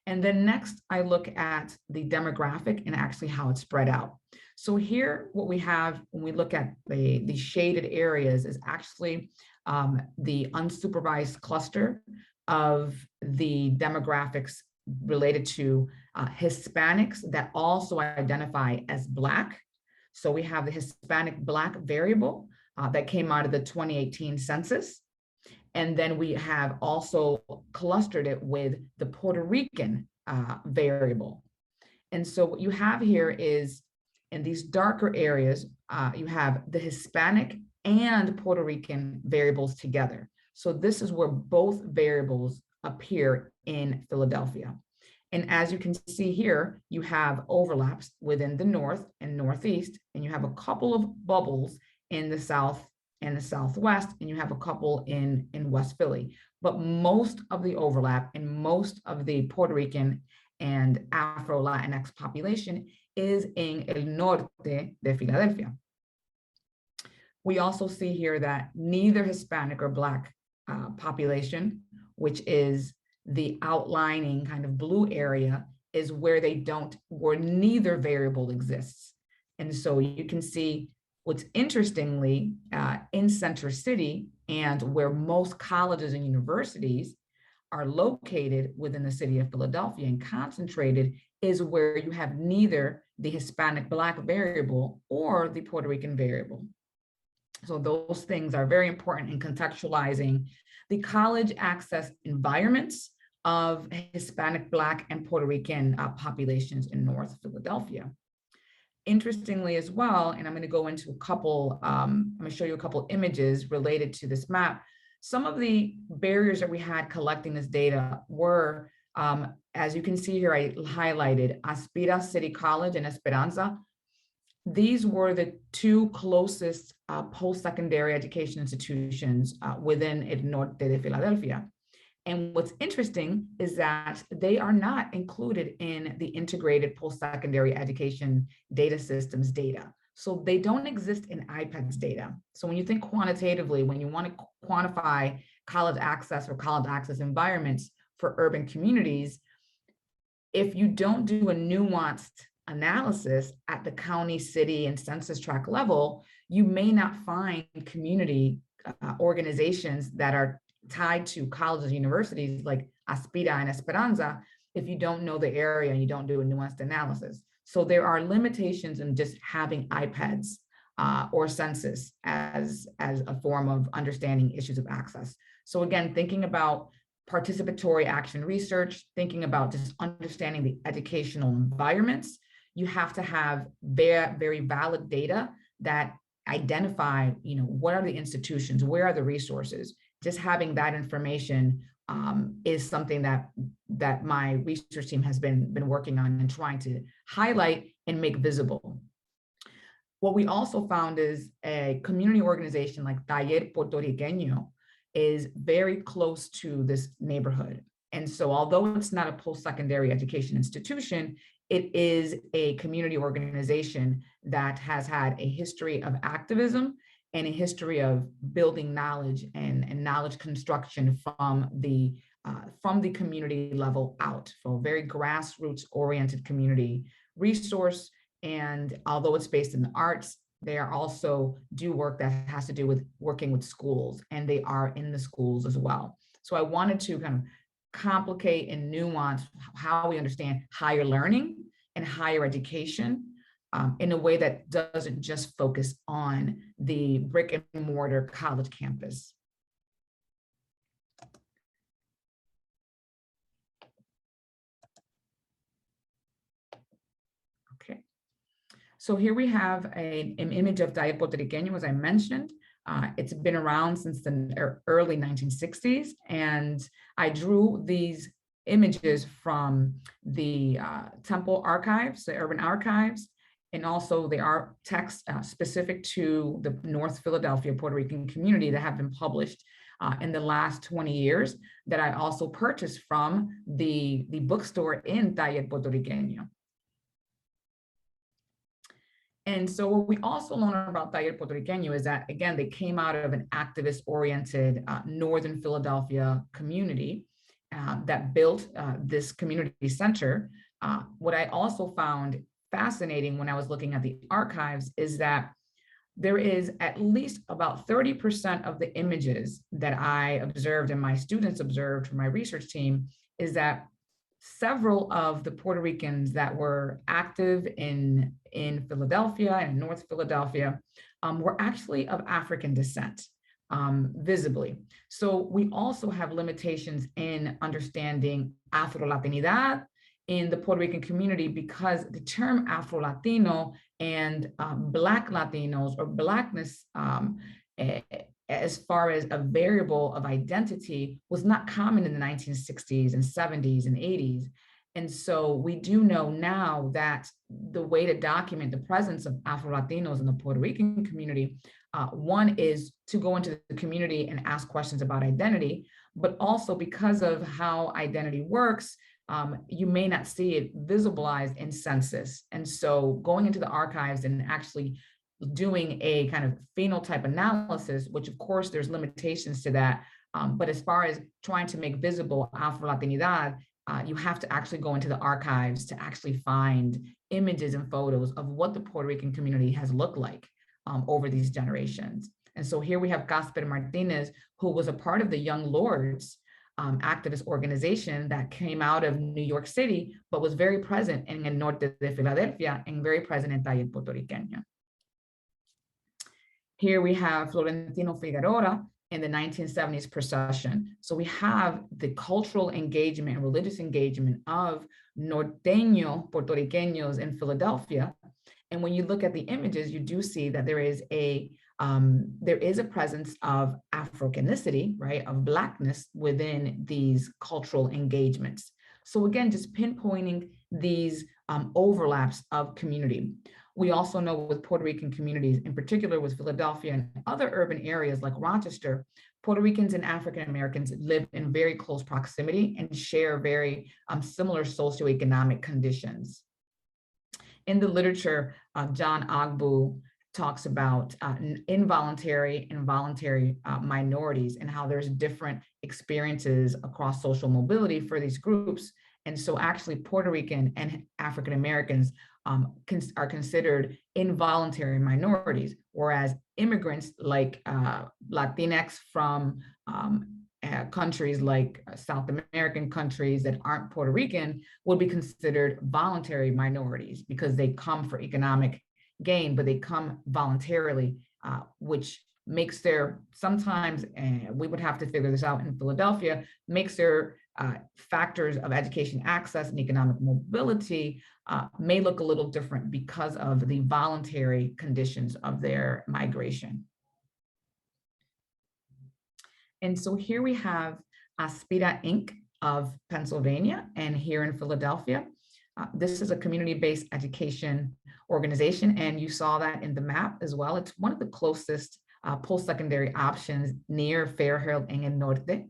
And then next, I look at the demographic and actually how it's spread out. So here, what we have when we look at the shaded areas is actually the unsupervised cluster of the demographics related to Hispanics that also identify as Black. So we have the Hispanic Black variable that came out of the 2018 census. And then we have also clustered it with the Puerto Rican variable. And so what you have here is in these darker areas, you have the Hispanic and Puerto Rican variables together. So this is where both variables appear in Philadelphia. And as you can see here, you have overlaps within the North and Northeast, and you have a couple of bubbles in the South and the Southwest, and you have a couple in West Philly. But most of the overlap and most of the Puerto Rican and Afro-Latinx population is in el norte de Philadelphia. We also see here that neither Hispanic or Black population, which is the outlining kind of blue area, is where neither variable exists. And so you can see what's interestingly in Center City and where most colleges and universities are located within the city of Philadelphia and concentrated is where you have neither the Hispanic Black variable or the Puerto Rican variable. So those things are very important in contextualizing the college access environments of Hispanic, Black, and Puerto Rican populations in North Philadelphia. Interestingly as well, and I'm going to go into a couple, I'm going to show you a couple images related to this map. Some of the barriers that we had collecting this data were, as you can see here, I highlighted Aspira City College and Esperanza. These were the two closest post-secondary education institutions within el norte de Philadelphia. And what's interesting is that they are not included in the integrated post-secondary education data systems data. So they don't exist in IPEDS data. So when you think quantitatively, when you want to quantify college access or college access environments for urban communities, if you don't do a nuanced analysis at the county, city, and census tract level, you may not find community organizations that are tied to colleges and universities like Aspira and Esperanza if you don't know the area and you don't do a nuanced analysis. So there are limitations in just having IPEDS or census as a form of understanding issues of access. So again, thinking about participatory action research, thinking about just understanding the educational environments, you have to have very, very valid data that identify, what are the institutions, where are the resources. Just having that information is something that my research team has been working on and trying to highlight and make visible. What we also found is a community organization like Taller Puertorriqueño is very close to this neighborhood. And so although it's not a post-secondary education institution, it is a community organization that has had a history of activism and a history of building knowledge and knowledge construction from the from the community level out, so a very grassroots oriented community resource. And although it's based in the arts, they are also do work that has to do with working with schools, and they are in the schools as well. So I wanted to kind of complicate and nuance how we understand higher learning and higher education in a way that doesn't just focus on the brick and mortar college campus. Okay, so here we have an image of Taller Puertorriqueño, as I mentioned. It's been around since the early 1960s, and I drew these images from the temple archives, the urban archives, and also there are texts specific to the North Philadelphia Puerto Rican community that have been published in the last 20 years that I also purchased from the bookstore in Taller Puertorriqueño. And so what we also learn about Taller Puertorriqueño is that, again, they came out of an activist-oriented Northern Philadelphia community that built this community center. What I also found fascinating when I was looking at the archives is that there is at least about 30% of the images that I observed and my students observed from my research team is that several of the Puerto Ricans that were active in Philadelphia and North Philadelphia were actually of African descent, visibly. So we also have limitations in understanding Afro-Latinidad in the Puerto Rican community because the term Afro-Latino and Black Latinos or Blackness as far as a variable of identity was not common in the 1960s and 70s and 80s. And so we do know now that the way to document the presence of Afro-Latinos in the Puerto Rican community, one is to go into the community and ask questions about identity, but also because of how identity works, you may not see it visibilized in census. And so going into the archives and actually doing a kind of phenotype analysis, which of course there's limitations to that, but as far as trying to make visible Afro-Latinidad, you have to actually go into the archives to actually find images and photos of what the Puerto Rican community has looked like over these generations. And so here we have Gaspar Martinez, who was a part of the Young Lords activist organization that came out of New York City, but was very present in el norte de Philadelphia and very present in Taller Puertorriqueño. Here we have Florentino Figueroa in the 1970s procession. So we have the cultural engagement and religious engagement of norteño Puertorriqueños in Philadelphia. And when you look at the images, you do see that there is a presence of Africanicity, right, of Blackness within these cultural engagements. So again, just pinpointing these overlaps of community. We also know with Puerto Rican communities, in particular with Philadelphia and other urban areas like Rochester, Puerto Ricans and African Americans live in very close proximity and share very similar socioeconomic conditions. In the literature, John Ogbu talks about involuntary and voluntary minorities and how there's different experiences across social mobility for these groups. And so actually Puerto Rican and African Americans are considered involuntary minorities, whereas immigrants like Latinx from countries like South American countries that aren't Puerto Rican would be considered voluntary minorities because they come for economic gain, but they come voluntarily, which makes their, sometimes, we would have to figure this out in Philadelphia, makes their factors of education access and economic mobility may look a little different because of the voluntary conditions of their migration. And so here we have Aspira Inc. of Pennsylvania and here in Philadelphia. This is a community-based education organization, and you saw that in the map as well. It's one of the closest post-secondary options near Fairhill and El Norte.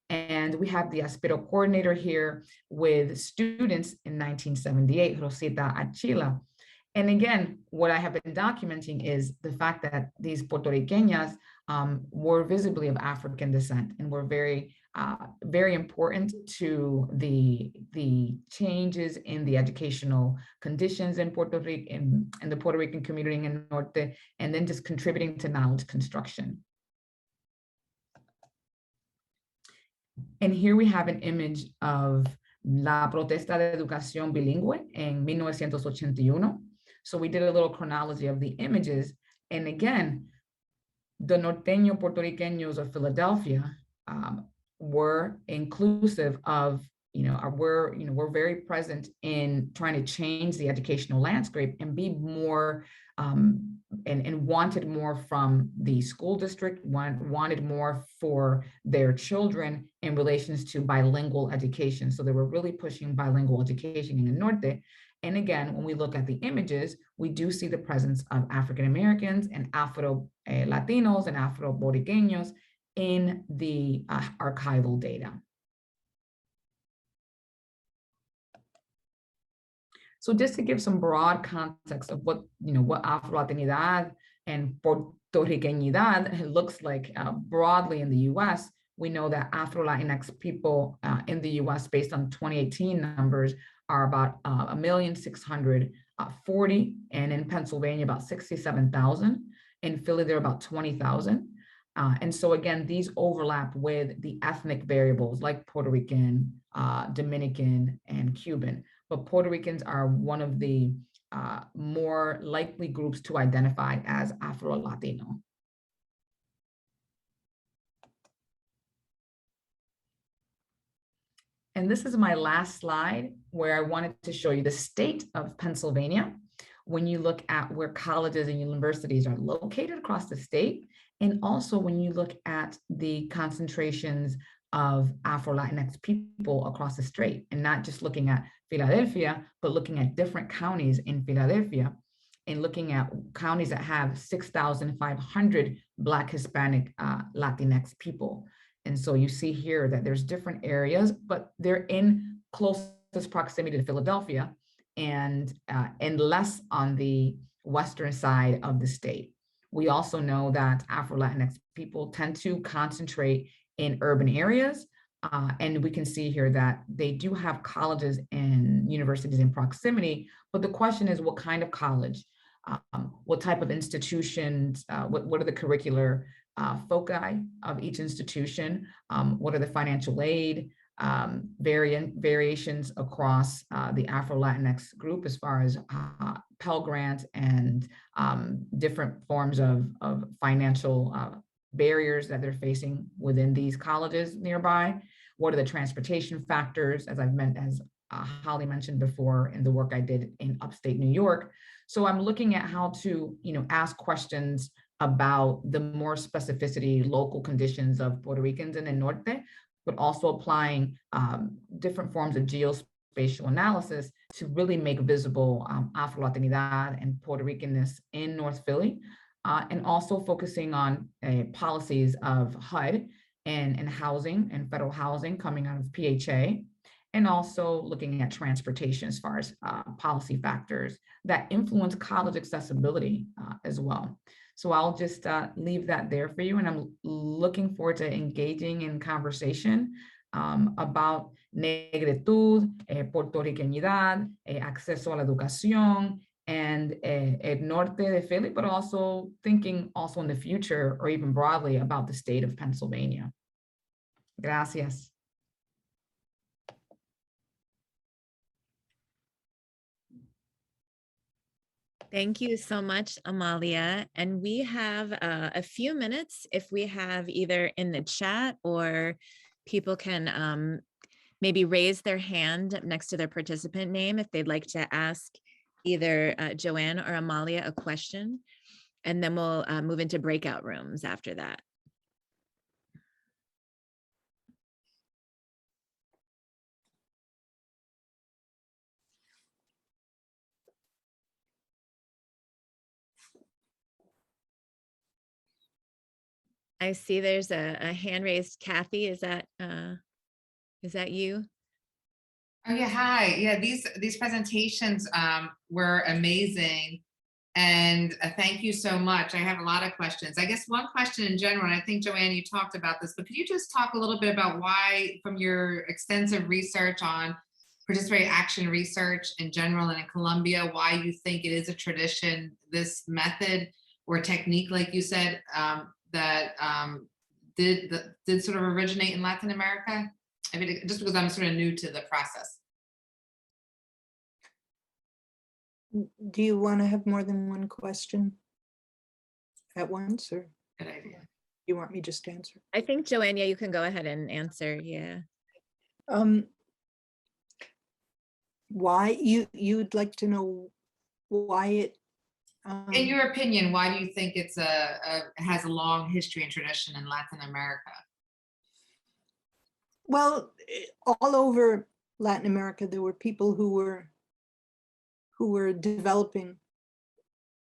And we have the Aspiro coordinator here with students in 1978, Rosita Achila. And again, what I have been documenting is the fact that these Puertorriqueñas were visibly of African descent and were very very important to the changes in the educational conditions in Puerto Rico, in the Puerto Rican community in Norte, and then just contributing to knowledge construction. And here we have an image of La Protesta de Educación Bilingüe en 1981. So we did a little chronology of the images. And again, the norteño Puertorriqueños of Philadelphia were inclusive of, we're very present in trying to change the educational landscape and be more, and wanted more from the school district, wanted more for their children in relations to bilingual education. So they were really pushing bilingual education in the Norte. And again, when we look at the images, we do see the presence of African Americans and Afro Latinos and Afro Boriqueños in the archival data. So just to give some broad context of what Afro-Latinidad and Puertorriqueñidad looks like broadly in the US, we know that Afro-Latinx people in the US, based on 2018 numbers, are about 1,640,000, and in Pennsylvania, about 67,000. In Philly, they're about 20,000. And so again, these overlap with the ethnic variables like Puerto Rican, Dominican, and Cuban. But Puerto Ricans are one of the more likely groups to identify as Afro-Latino. And this is my last slide, where I wanted to show you the state of Pennsylvania. When you look at where colleges and universities are located across the state, and also when you look at the concentrations of Afro-Latinx people across the state, and not just looking at Philadelphia, but looking at different counties in Philadelphia, and looking at counties that have 6,500 Black, Hispanic, Latinx people. And so you see here that there's different areas, but they're in closest proximity to Philadelphia, and less on the western side of the state. We also know that Afro-Latinx people tend to concentrate in urban areas, and we can see here that they do have colleges and universities in proximity, but the question is, what kind of college? What type of institutions? What are the curricular foci of each institution? What are the financial aid variations across the Afro-Latinx group as far as Pell Grant and different forms of financial barriers that they're facing within these colleges nearby? What are the transportation factors, as Holly mentioned before in the work I did in upstate New York? So I'm looking at how to, ask questions about the more specificity, local conditions of Puerto Ricans in the Norte, but also applying different forms of geospatial analysis to really make visible Afro-Latinidad and Puerto Ricanness in North Philly, and also focusing on policies of HUD and housing and federal housing coming out of PHA, and also looking at transportation as far as policy factors that influence college accessibility as well. So I'll just leave that there for you, and I'm looking forward to engaging in conversation about negritud, puertorriqueñidad, acceso a la educación, and el norte de Philly, but also thinking also in the future or even broadly about the state of Pennsylvania. Gracias. Thank you so much, Amalia. And we have a few minutes if we have either in the chat, or people can maybe raise their hand next to their participant name if they'd like to ask either Joanne or Amalia a question, and then we'll move into breakout rooms after that. I see there's a hand raised. Kathy, is that you? Oh yeah, hi. Yeah, these presentations were amazing. And thank you so much. I have a lot of questions. I guess one question in general, and I think Joanne, you talked about this, but could you just talk a little bit about why, from your extensive research on participatory action research in general and in Colombia, why you think it is a tradition, this method or technique, like you said, that did sort of originate in Latin America? I mean, just because I'm sort of new to the process. Do you want to have more than one question at once, or Good idea. you want me just to answer? I think Joanne, yeah, you can go ahead and answer. Yeah. Why you'd like to know why it? In your opinion, why do you think it has a long history and tradition in Latin America? Well, all over Latin America, there were people who were developing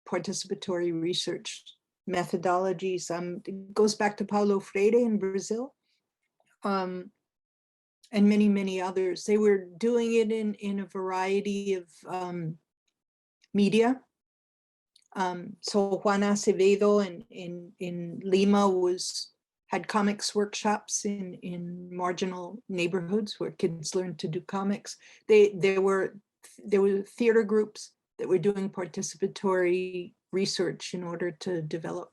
participatory research methodologies. It goes back to Paulo Freire in Brazil, and many, many others. They were doing it in a variety of media. So Juan Acevedo in Lima had comics workshops in marginal neighborhoods where kids learned to do comics. There were theater groups that were doing participatory research in order to develop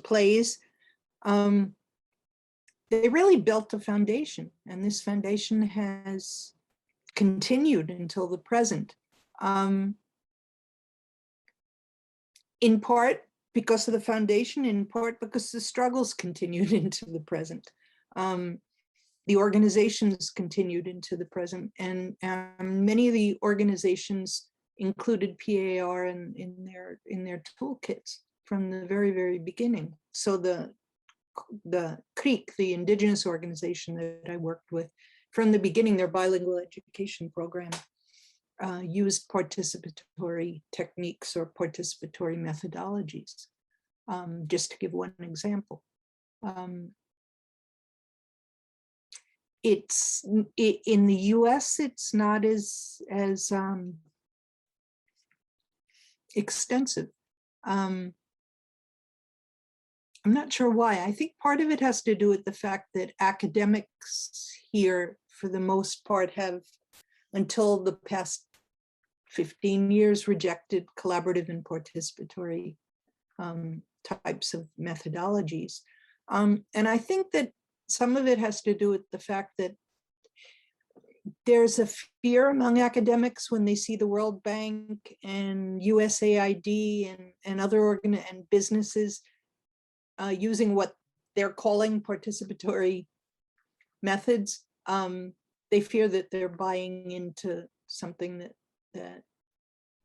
plays. They really built a foundation, and this foundation has continued until the present. In part because of the foundation, in part because the struggles continued into the present. The organizations continued into the present, and many of the organizations included PAR in their toolkits from the very, very beginning. So the CRIC, the indigenous organization that I worked with, from the beginning, their bilingual education program used participatory techniques or participatory methodologies, just to give one example. In the US, it's not as extensive. I'm not sure why. I think part of it has to do with the fact that academics here, for the most part, have, until the past 15 years, rejected collaborative and participatory types of methodologies. And I think that some of it has to do with the fact that there's a fear among academics when they see the World Bank and USAID and other and businesses using what they're calling participatory methods. They fear that they're buying into something that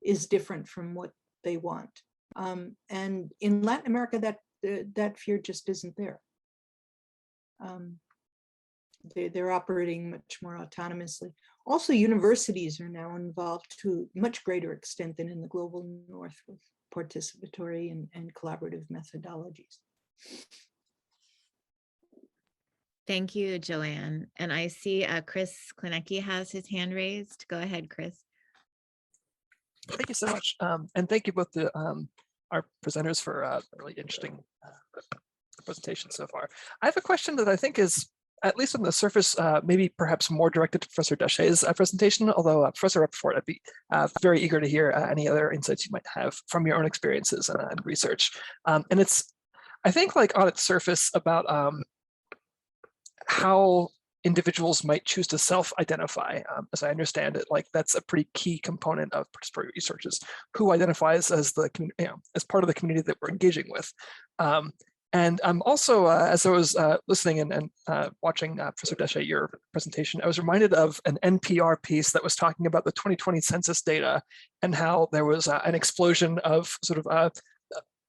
is different from what they want. And in Latin America, that fear just isn't there. They're operating much more autonomously. Also, universities are now involved to a much greater extent than in the global north with participatory and collaborative methodologies. Thank you, Joanne. And I see Chris Klinecki has his hand raised. Go ahead, Chris. Thank you so much. And thank you both to our presenters for a really interesting presentation so far. I have a question that I think is, at least on the surface, maybe perhaps more directed to Professor Dache's presentation, although Professor Upford, I'd be very eager to hear any other insights you might have from your own experiences and research. And it's, I think, like on its surface about how individuals might choose to self-identify. As I understand it, like that's a pretty key component of participatory research, is who identifies as the community, as part of the community that we're engaging with. And I'm also, as I was listening and watching Professor Dache, your presentation, I was reminded of an NPR piece that was talking about the 2020 census data and how there was an explosion of sort of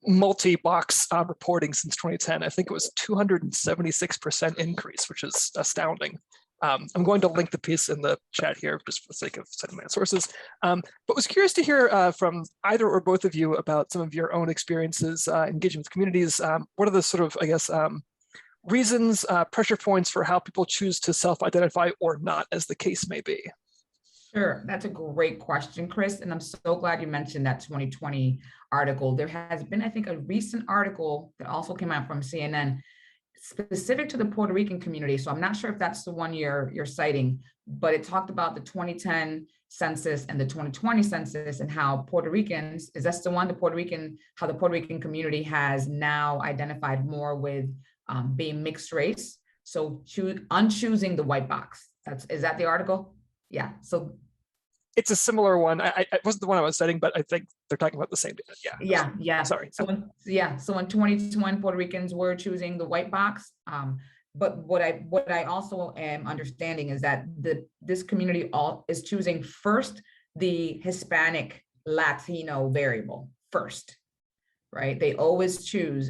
multi-box reporting since 2010. I think it was 276% increase, which is astounding. I'm going to link the piece in the chat here just for the sake of citing my sources, but was curious to hear from either or both of you about some of your own experiences engaging with communities. What are the sort of, I guess, reasons, pressure points for how people choose to self-identify or not, as the case may be? Sure, that's a great question, Chris, and I'm so glad you mentioned that 2020 article. There has been, I think, a recent article that also came out from CNN specific to the Puerto Rican community. So I'm not sure if that's the one you're citing, but it talked about the 2010 census and the 2020 census and how Puerto Ricans, is that the one, how the Puerto Rican community has now identified more with being mixed race. So unchoosing the white box. Is that the article? Yeah, so it's a similar one. It wasn't the one I was citing, but I think they're talking about the same data. Yeah. Sorry. So in 2021, Puerto Ricans were choosing the white box. But what I also am understanding is that this community is choosing first the Hispanic Latino variable first, right? They always choose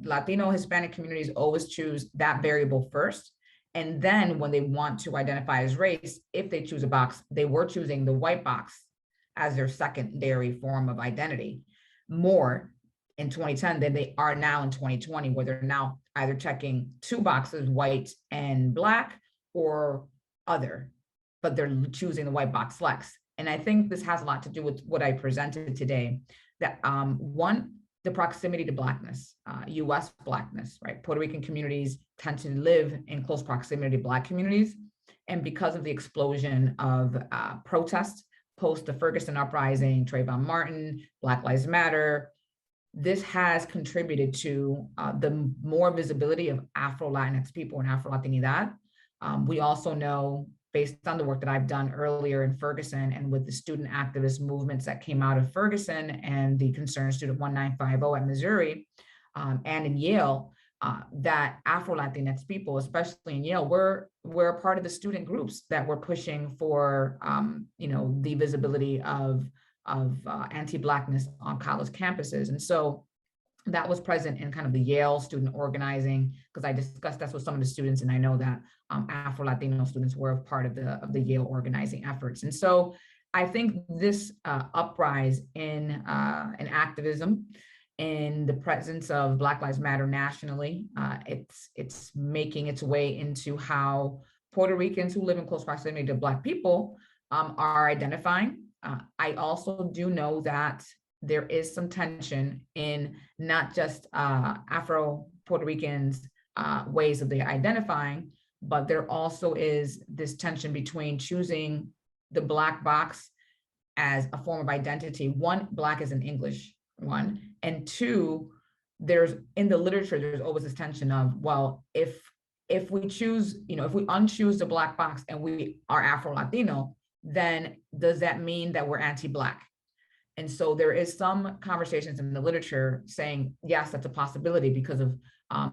Latino Hispanic communities always choose that variable first. And then when they want to identify as race, if they choose a box, they were choosing the white box as their secondary form of identity more in 2010 than they are now in 2020, where they're now either checking two boxes, white and black, or other, but they're choosing the white box flex. And I think this has a lot to do with what I presented today, that one, the proximity to Blackness, US Blackness, right? Puerto Rican communities tend to live in close proximity to Black communities. And because of the explosion of protests post the Ferguson uprising, Trayvon Martin, Black Lives Matter, this has contributed to the more visibility of Afro-Latinx people and Afro-Latinidad. We also know, based on the work that I've done earlier in Ferguson and with the student activist movements that came out of Ferguson and the Concerned Student 1950 at Missouri and in Yale, that Afro-Latinx people, especially in Yale, were a part of the student groups that were pushing for the visibility of anti-Blackness on college campuses. And so that was present in kind of the Yale student organizing, because I discussed that with some of the students, and I know that Afro-Latino students were a part of the Yale organizing efforts. And so I think this uprise in activism, in the presence of Black Lives Matter nationally, it's making its way into how Puerto Ricans who live in close proximity to Black people are identifying. I also do know that there is some tension in not just Afro-Puerto Ricans' ways of identifying, but there also is this tension between choosing the Black box as a form of identity. One, Black is an English one, and two, there's in the literature, there's always this tension of, well, if we choose, if we unchoose the Black box and we are Afro-Latino, then does that mean that we're anti-Black? And so there is some conversations in the literature saying, yes, that's a possibility because of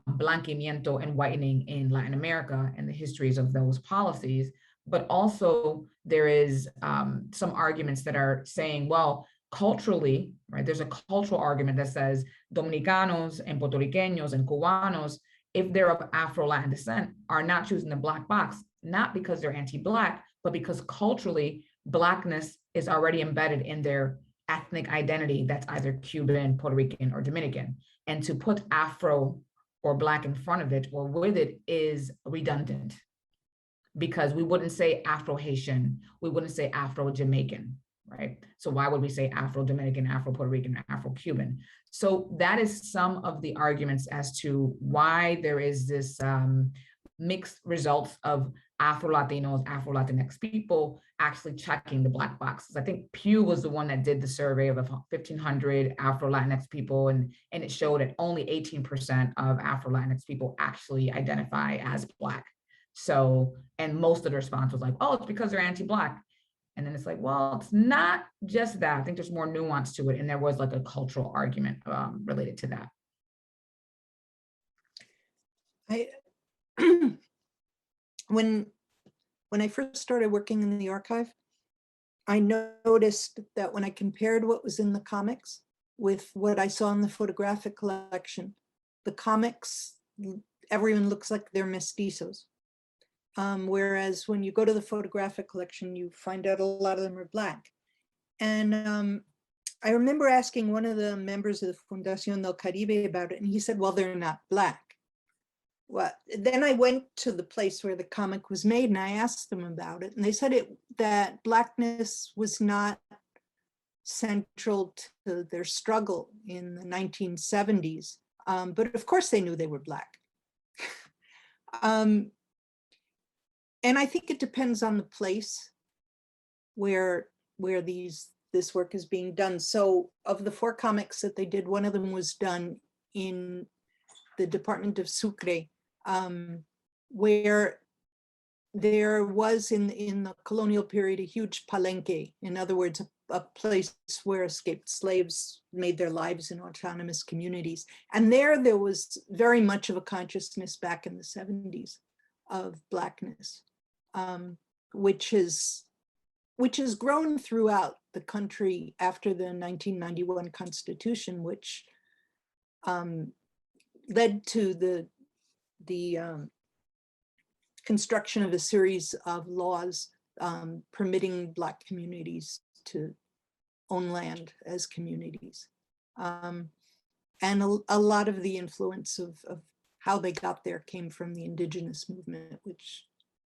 blanqueamiento and whitening in Latin America and the histories of those policies. But also there is some arguments that are saying, well, culturally, right, there's a cultural argument that says Dominicanos and Puerto Ricanos and Cubanos, if they're of Afro-Latin descent, are not choosing the Black box, not because they're anti-Black, but because culturally, Blackness is already embedded in their ethnic identity that's either Cuban, Puerto Rican, or Dominican. And to put Afro or Black in front of it or with it is redundant, because we wouldn't say Afro-Haitian, we wouldn't say Afro-Jamaican, right? So why would we say Afro-Dominican, Afro-Puerto Rican, or Afro-Cuban? So that is some of the arguments as to why there is this mixed results of Afro-Latinos, Afro-Latinx people actually checking the Black boxes. I think Pew was the one that did the survey of 1,500 Afro-Latinx people, and it showed that only 18% of Afro-Latinx people actually identify as Black. So, and most of the response was like, oh, it's because they're anti-Black. And then it's like, well, it's not just that. I think there's more nuance to it. And there was like a cultural argument related to that. When I first started working in the archive, I noticed that when I compared what was in the comics with what I saw in the photographic collection, the comics, everyone looks like they're mestizos. Whereas when you go to the photographic collection, you find out a lot of them are Black. And I remember asking one of the members of the Fundación del Caribe about it, and he said, well, they're not Black. well, then I went to the place where the comic was made and I asked them about it. And they said that Blackness was not central to their struggle in the 1970s. But of course they knew they were Black. And I think it depends on the place where this work is being done. So of the 4 comics that they did, one of them was done in the Department of Sucre, where there was in the colonial period a huge palenque. In other words, a place where escaped slaves made their lives in autonomous communities. And there was very much of a consciousness back in the 70s of Blackness, which has grown throughout the country after the 1991 Constitution, which led to the construction of a series of laws permitting Black communities to own land as communities. And a lot of the influence of how they got there came from the indigenous movement, which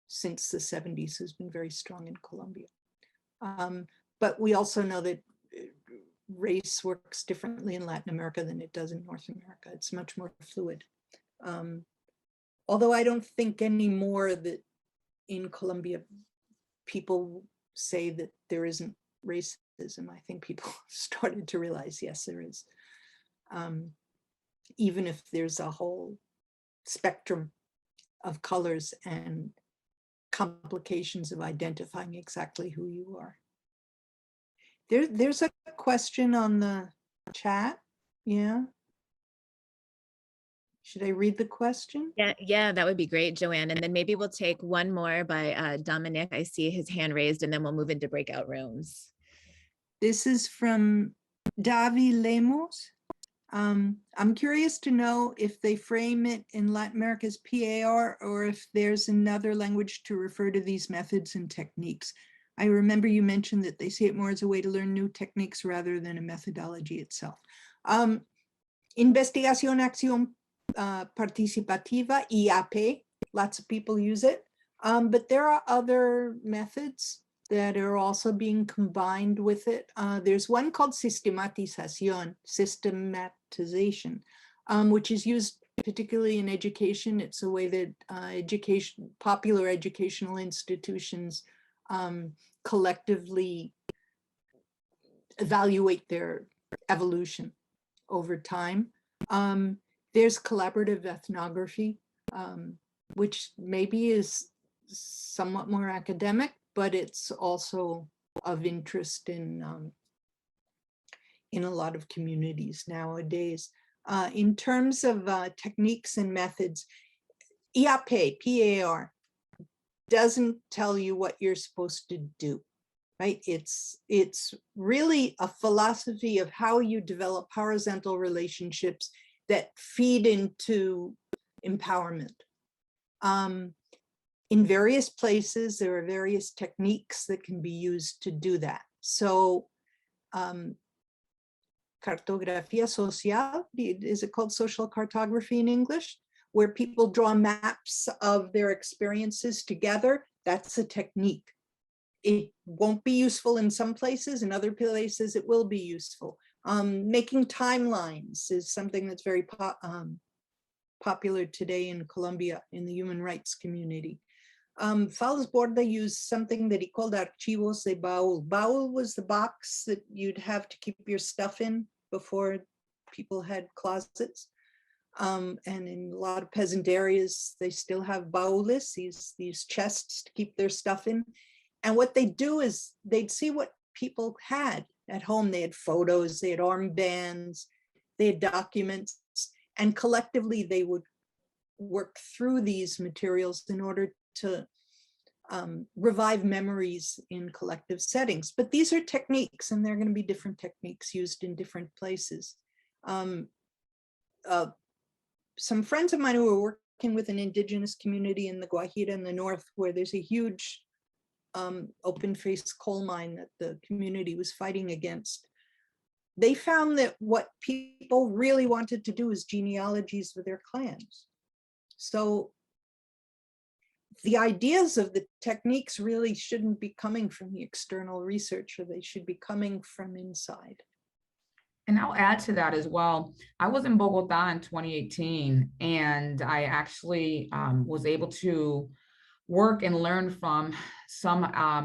since the 70s has been very strong in Colombia. But we also know that race works differently in Latin America than it does in North America. It's much more fluid. Although I don't think anymore that in Colombia, people say that there isn't racism. I think people started to realize, yes, there is. Even if there's a whole spectrum of colors and complications of identifying exactly who you are. There's a question on the chat. Yeah. Should I read the question? Yeah, that would be great, Joanne. And then maybe we'll take one more by Dominic. I see his hand raised, and then we'll move into breakout rooms. This is from Davi Lemos. I'm curious to know if they frame it in Latin America as PAR or if there's another language to refer to these methods and techniques. I remember you mentioned that they see it more as a way to learn new techniques rather than a methodology itself. Investigación Acción Participativa, IAP, lots of people use it, but there are other methods that are also being combined with it. There's one called systematización, systematization, which is used particularly in education. It's a way that popular educational institutions collectively evaluate their evolution over time. There's collaborative ethnography, which maybe is somewhat more academic, but it's also of interest in a lot of communities nowadays. In terms of techniques and methods, IAP, PAR, doesn't tell you what you're supposed to do, right? It's really a philosophy of how you develop horizontal relationships that feed into empowerment. In various places, there are various techniques that can be used to do that. So cartografía social, is it called social cartography in English? Where people draw maps of their experiences together, that's a technique. It won't be useful in some places, in other places it will be useful. Making timelines is something that's very popular today in Colombia in the human rights community. Fals Borda used something that he called archivos de baúl. Baúl was the box that you'd have to keep your stuff in before people had closets. And in a lot of peasant areas, they still have baúles, these chests to keep their stuff in. And what they do is they'd see what people had at home. They had photos, they had armbands, they had documents, and collectively they would work through these materials in order to revive memories in collective settings. But these are techniques, and they're going to be different techniques used in different places. Some friends of mine who are working with an indigenous community in the Guajira in the north, where there's a huge open-faced coal mine that the community was fighting against, they found that what people really wanted to do is genealogies with their clans. So the ideas of the techniques really shouldn't be coming from the external researcher. They should be coming from inside. And I'll add to that as well. I was in Bogota in 2018, and I actually was able to work and learn from some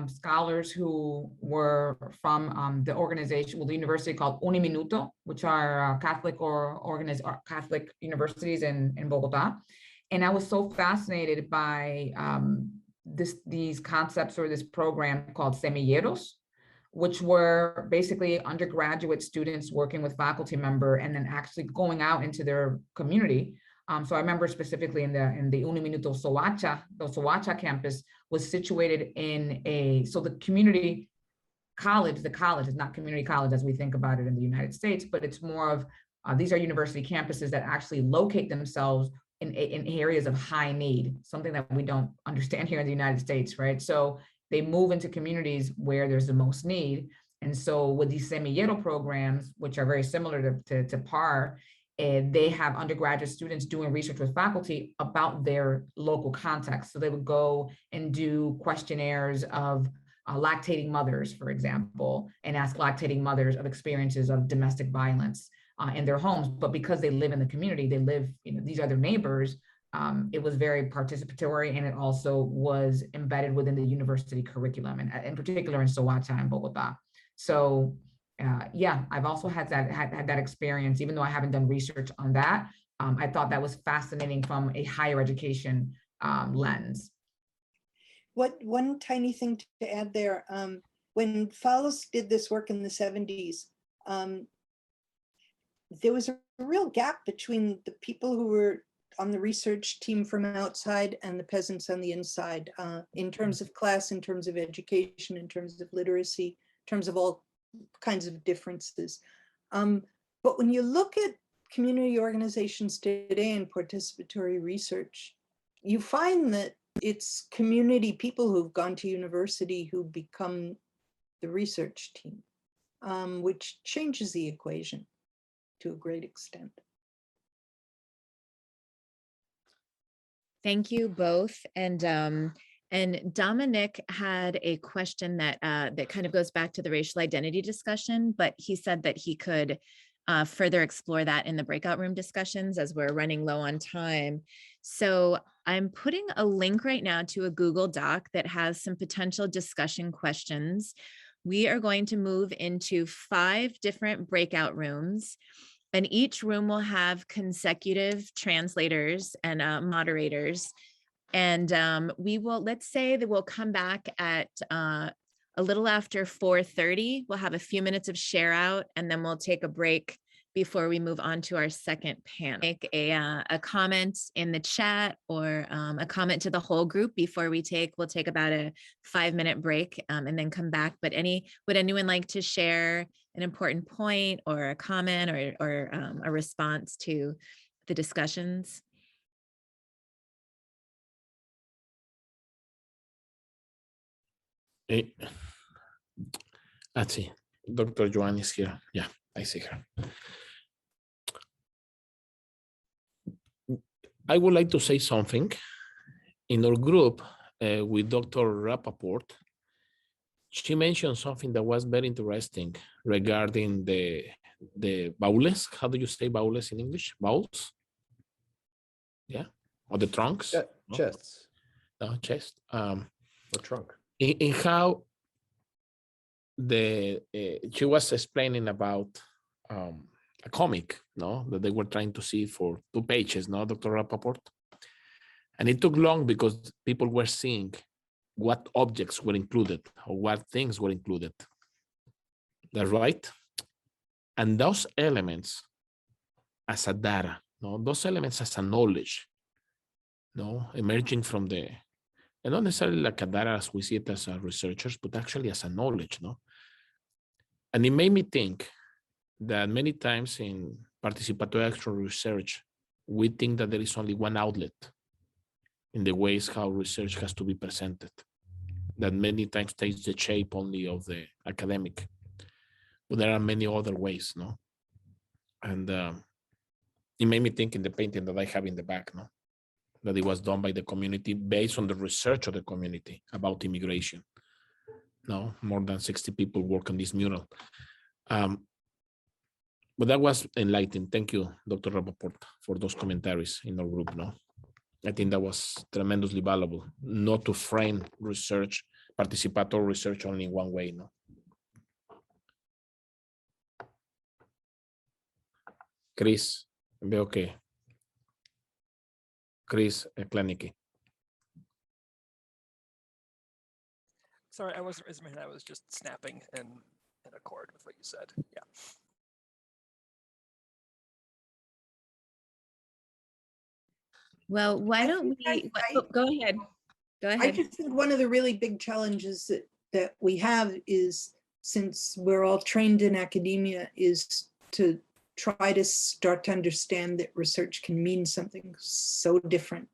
scholars who were from the organization, well, the university called Uniminuto, which are Catholic Catholic universities in Bogota. And I was so fascinated by these concepts or this program called Semilleros, which were basically undergraduate students working with faculty member and then actually going out into their community. So I remember specifically in the Uniminuto Soacha, the Soacha campus was situated in so the community college, the college is not community college as we think about it in the United States, but it's more of, these are university campuses that actually locate themselves in areas of high need, something that we don't understand here in the United States, right? So they move into communities where there's the most need. And so with these semillero programs, which are very similar to PAR, they have undergraduate students doing research with faculty about their local context. So they would go and do questionnaires of lactating mothers, for example, and ask lactating mothers of experiences of domestic violence in their homes. But because they live in the community, they live, these are their neighbors, it was very participatory, and it also was embedded within the university curriculum, and in particular in Soacha and Bogota. So yeah, I've also had that experience, even though I haven't done research on that. I thought that was fascinating from a higher education lens. One tiny thing to add there, when Fallis did this work in the 70s, there was a real gap between the people who were on the research team from outside and the peasants on the inside, in terms of class, in terms of education, in terms of literacy, in terms of all kinds of differences. But when you look at community organizations today in participatory research, you find that it's community people who've gone to university who become the research team, which changes the equation to a great extent. Thank you both. And Dominic had a question that that kind of goes back to the racial identity discussion, but he said that he could further explore that in the breakout room discussions as we're running low on time. So I'm putting a link right now to a Google Doc that has some potential discussion questions. We are going to move into 5 different breakout rooms, and each room will have consecutive translators and moderators. And we will, let's say that we'll come back at a little after 4:30. We'll have a few minutes of share out, and then we'll take a break before we move on to our second panel. Make a comment in the chat or a comment to the whole group before we'll take about a 5-minute break and then come back. But would anyone like to share an important point or a comment or a response to the discussions? Let's see. Dr. Joanne is here. Yeah, I see her. I would like to say something. In our group with Dr. Rappaport, she mentioned something that was very interesting regarding the baules. How do you say baules in English? Bowls? Yeah, or the trunks? Chests. No, chest. Or trunk. In how she was explaining about a comic, no, that they were trying to see for 2 pages, no, Dr. Rappaport, and it took long because people were seeing what objects were included or what things were included. That's right. And those elements as a data, no, those elements as a knowledge, no, emerging from and not necessarily like a data as we see it as researchers, but actually as a knowledge, no? And it made me think that many times in participatory action research, we think that there is only one outlet in the ways how research has to be presented, that many times takes the shape only of the academic, but there are many other ways, no? And it made me think in the painting that I have in the back, no? that it was done by the community based on the research of the community about immigration. No, more than 60 people work on this mural. But that was enlightening. Thank you, Dr. Rapoport, for those commentaries in our group. No, I think that was tremendously valuable, not to frame research, participatory research only in one way. No. Chris, veo que Chris Klenicki. Sorry, I wasn't raising my hand. I was just snapping in accord with what you said. Yeah. Well, why don't we, go ahead. Go I ahead. just think one of the really big challenges that we have is, since we're all trained in academia, is to try to start to understand that research can mean something so different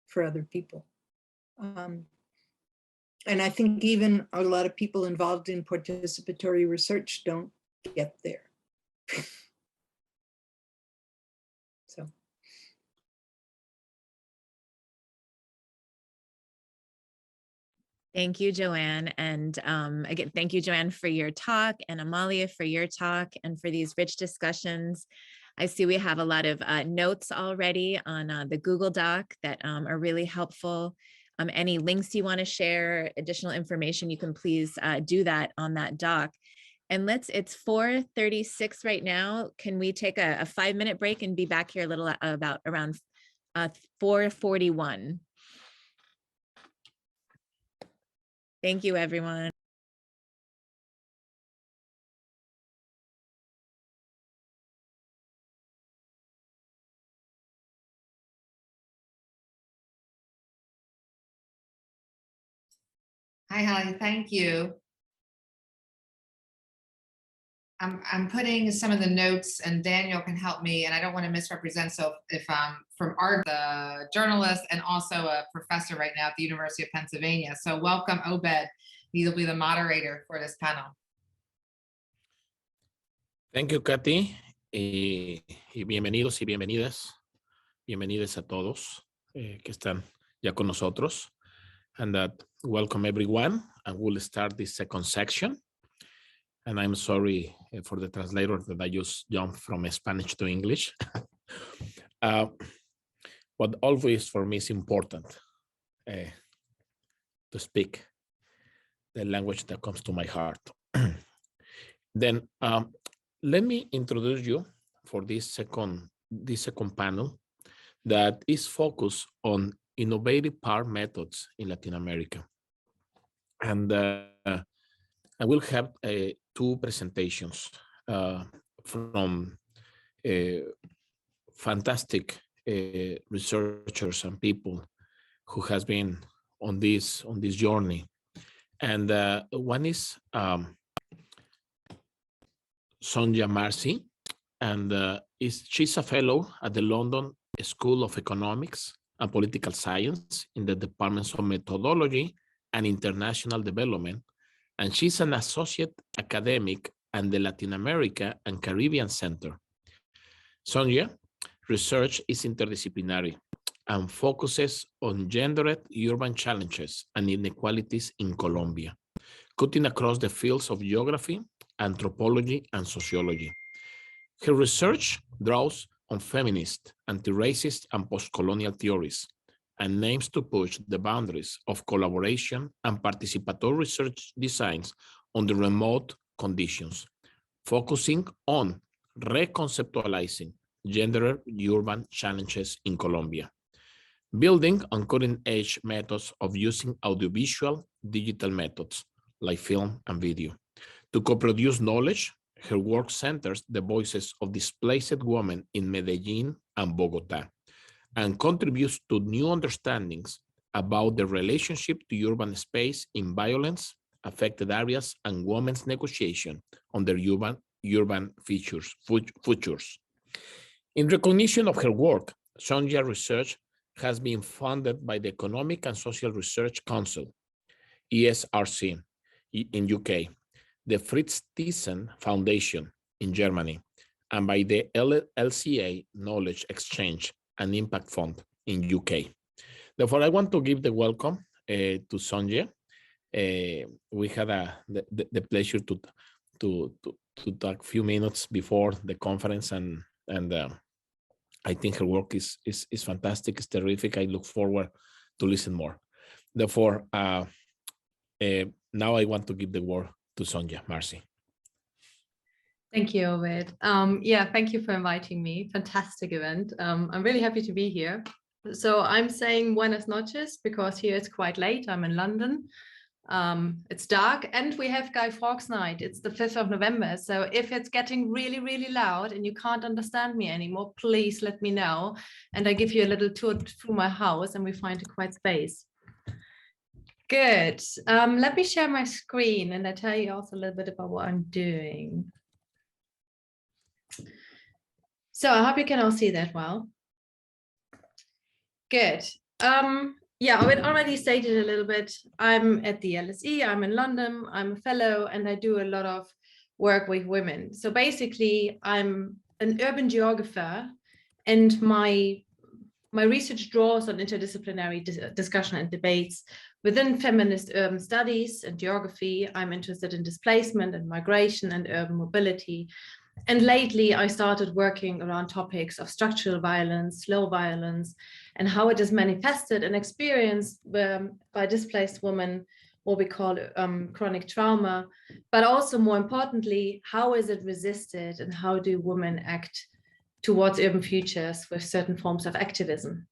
for other people. And I think even a lot of people involved in participatory research don't get there. So. Thank you, Joanne. And again, thank you, Joanne, for your talk, and Amalia for your talk, and for these rich discussions. I see we have a lot of notes already on the Google Doc that are really helpful. Any links you want to share, additional information, you can please do that on that doc. And it's 4:36 right now. Can we take a 5-minute break and be back here a little around 4:41? Thank you, everyone. Hi, Holly, thank you. I'm putting some of the notes, and Daniel can help me, and I don't want to misrepresent. So if from the journalist and also a professor right now at the University of Pennsylvania. So welcome, Obed. He'll be the moderator for this panel. Thank you, Kathy. Y bienvenidos y bienvenidas. Bienvenidos a todos que están ya con nosotros. And welcome everyone. And we'll start this second section. And I'm sorry for the translator that I just jumped from Spanish to English. But always for me it's important to speak the language that comes to my heart. Then let me introduce you for this second panel that is focused on innovative power methods in Latin America. And I will have 2 presentations from fantastic researchers and people who has been on this journey. And one is Sonja Marcy, and she's a fellow at the London School of Economics and Political Science in the Departments of Methodology and International Development. And she's an associate academic at the Latin America and Caribbean Center. Sonja research is interdisciplinary and focuses on gendered urban challenges and inequalities in Colombia, cutting across the fields of geography, anthropology, and sociology. Her research draws on feminist, anti-racist, and post-colonial theories, and aims to push the boundaries of collaboration and participatory research designs under remote conditions, focusing on reconceptualizing gender urban challenges in Colombia, building on cutting-edge methods of using audiovisual digital methods like film and video. To co-produce knowledge, her work centers the voices of displaced women in Medellin and Bogota, and contributes to new understandings about the relationship to urban space in violence-affected areas and women's negotiation on their urban futures. In recognition of her work, Sonja research has been funded by the Economic and Social Research Council, ESRC, in UK, the Fritz Thyssen Foundation in Germany, and by the LCA Knowledge Exchange and Impact Fund in UK. Therefore, I want to give the welcome to Sonja. We had the pleasure to talk a few minutes before the conference, and I think her work is fantastic, it's terrific. I look forward to listen more. Therefore, now I want to give the word to Sonja. Marcy. Thank you, Ovid. Yeah, thank you for inviting me. Fantastic event. I'm really happy to be here. So I'm saying buenas noches because here it's quite late. I'm in London. It's dark and we have Guy Fawkes Night. It's the 5th of November. So if it's getting really, really loud and you can't understand me anymore, please let me know. And I give you a little tour through my house and we find a quiet space. Good. Let me share my screen and I tell you also a little bit about what I'm doing. So I hope you can all see that well. Good. Yeah, I already stated a little bit. I'm at the LSE, I'm in London, I'm a fellow, and I do a lot of work with women. So basically, I'm an urban geographer, and my research draws on interdisciplinary discussion and debates within feminist urban studies and geography. I'm interested in displacement and migration and urban mobility. And lately, I started working around topics of structural violence, slow violence, and how it is manifested and experienced by displaced women, what we call chronic trauma, but also more importantly, how is it resisted and how do women act towards urban futures with certain forms of activism?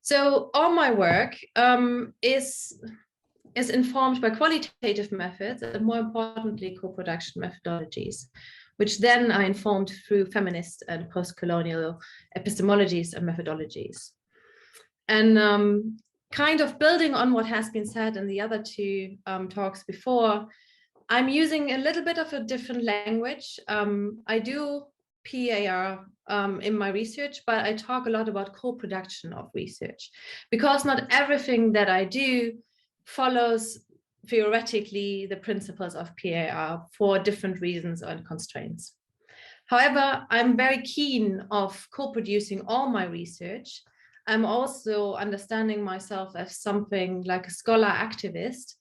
So all my work is informed by qualitative methods and more importantly, co-production methodologies, which then are informed through feminist and post-colonial epistemologies and methodologies. And kind of building on what has been said in the other two talks before, I'm using a little bit of a different language. I do PAR in my research, but I talk a lot about co-production of research because not everything that I do follows theoretically the principles of PAR for different reasons and constraints. However, I'm very keen of co-producing all my research. I'm also understanding myself as something like a scholar activist,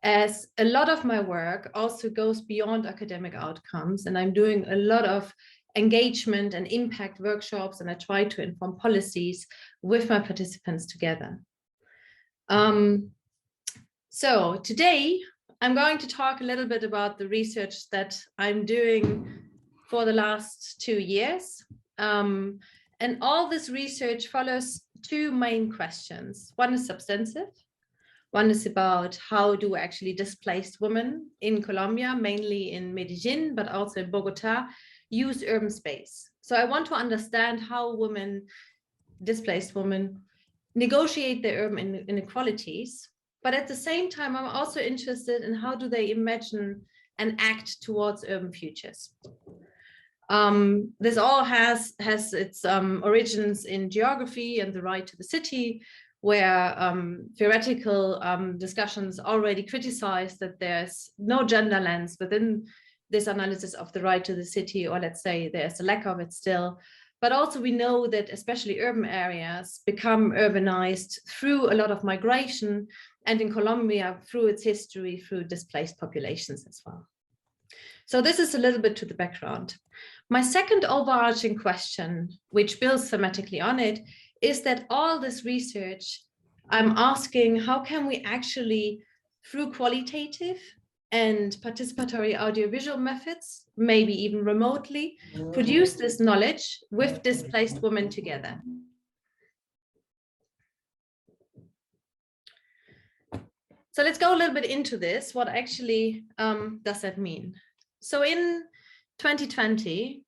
as a lot of my work also goes beyond academic outcomes, and I'm doing a lot of engagement and impact workshops, and I try to inform policies with my participants together. So today, I'm going to talk a little bit about the research that I'm doing for the last 2 years. And all this research follows two main questions. One is substantive. One is about how do actually displaced women in Colombia, mainly in Medellin, but also in Bogota, use urban space. So I want to understand how women, displaced women, negotiate their urban inequalities. But at the same time, I'm also interested in how do they imagine and act towards urban futures. This all has its origins in geography and the right to the city, where theoretical discussions already criticized that there's no gender lens within this analysis of the right to the city, or let's say there's a lack of it still. But also we know that especially urban areas become urbanized through a lot of migration, and in Colombia through its history, through displaced populations as well. So this is a little bit to the background. My second overarching question, which builds thematically on it, is that all this research, I'm asking how can we actually, through qualitative and participatory audiovisual methods, maybe even remotely, produce this knowledge with displaced women together. So let's go a little bit into this. What actually does that mean? So in 2020,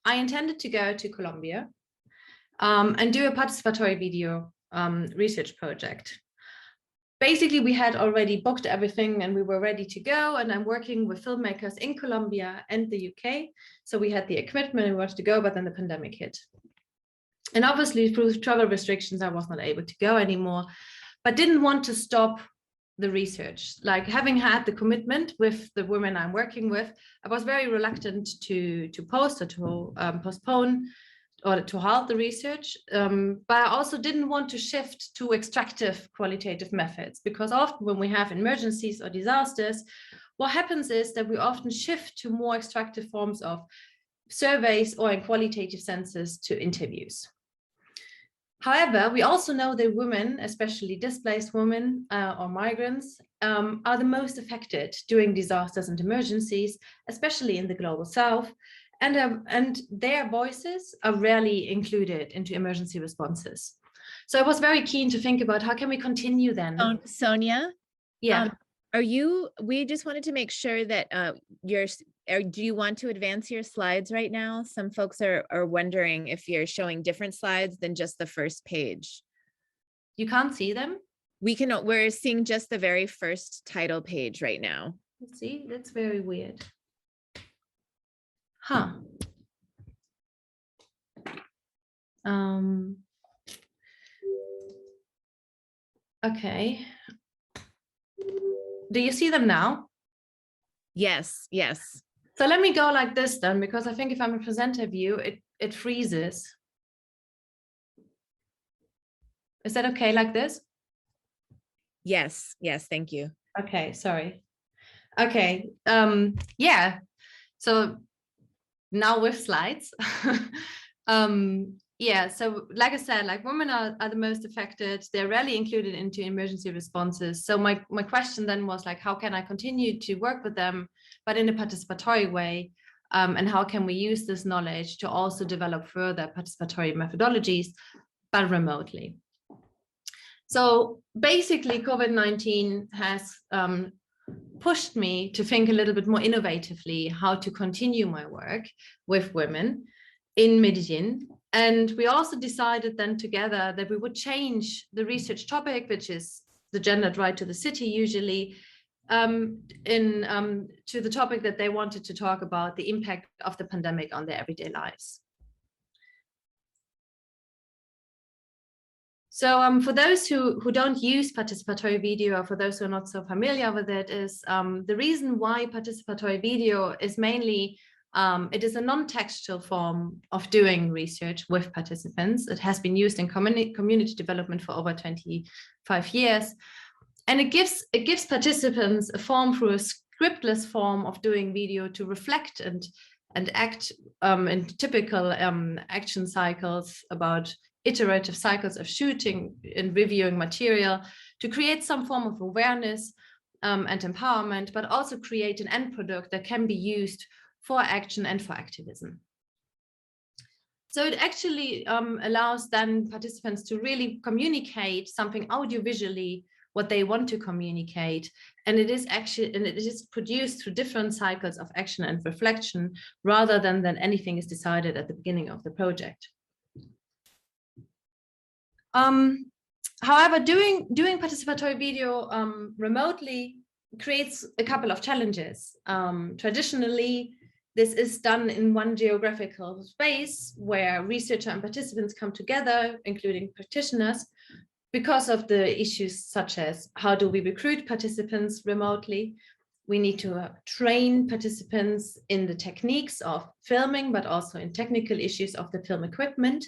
I intended to go to Colombia and do a participatory video research project. Basically, we had already booked everything and we were ready to go. And I'm working with filmmakers in Colombia and the UK. So we had the equipment and we wanted to go, but then the pandemic hit. And obviously through travel restrictions, I was not able to go anymore, but didn't want to stop the research. Like having had the commitment with the women I'm working with, I was very reluctant to post or to postpone or to halt the research, but I also didn't want to shift to extractive qualitative methods, because often when we have emergencies or disasters, what happens is that we often shift to more extractive forms of surveys or in qualitative senses to interviews. However, we also know that women, especially displaced women or migrants, are the most affected during disasters and emergencies, especially in the global south, and their voices are rarely included into emergency responses. So I was very keen to think about how can we continue then? Sonia? Yeah. We just wanted to make sure that do you want to advance your slides right now? Some folks are wondering if you're showing different slides than just the first page. You can't see them? We're seeing just the very first title page right now. Let's see, that's very weird. Huh. Okay. Do you see them now? Yes, yes. So let me go like this then, because I think if I'm a presenter view, it freezes. Is that okay like this? Yes, yes, thank you. Okay, sorry. Okay, yeah. So now with slides. Yeah, so like I said, like women are the most affected. They're rarely included into emergency responses. So my question then was like, how can I continue to work with them, but in a participatory way? And how can we use this knowledge to also develop further participatory methodologies, but remotely? So basically, COVID-19 has pushed me to think a little bit more innovatively how to continue my work with women in Medellin. And we also decided then together that we would change the research topic, which is the gendered right to the city usually, to the topic that they wanted to talk about, the impact of the pandemic on their everyday lives. So for those who don't use participatory video, or for those who are not so familiar with it, is the reason why participatory video is mainly, it is a non-textual form of doing research with participants. It has been used in community development for over 25 years. And it gives participants a form through a scriptless form of doing video to reflect and act in typical action cycles, about iterative cycles of shooting and reviewing material, to create some form of awareness and empowerment, but also create an end product that can be used for action and for activism. So it actually allows then participants to really communicate something audiovisually, what they want to communicate. And it is produced through different cycles of action and reflection, rather than anything is decided at the beginning of the project. However, doing participatory video remotely creates a couple of challenges. Traditionally, this is done in one geographical space where researcher and participants come together, including practitioners, because of the issues such as how do we recruit participants remotely? We need to train participants in the techniques of filming, but also in technical issues of the film equipment.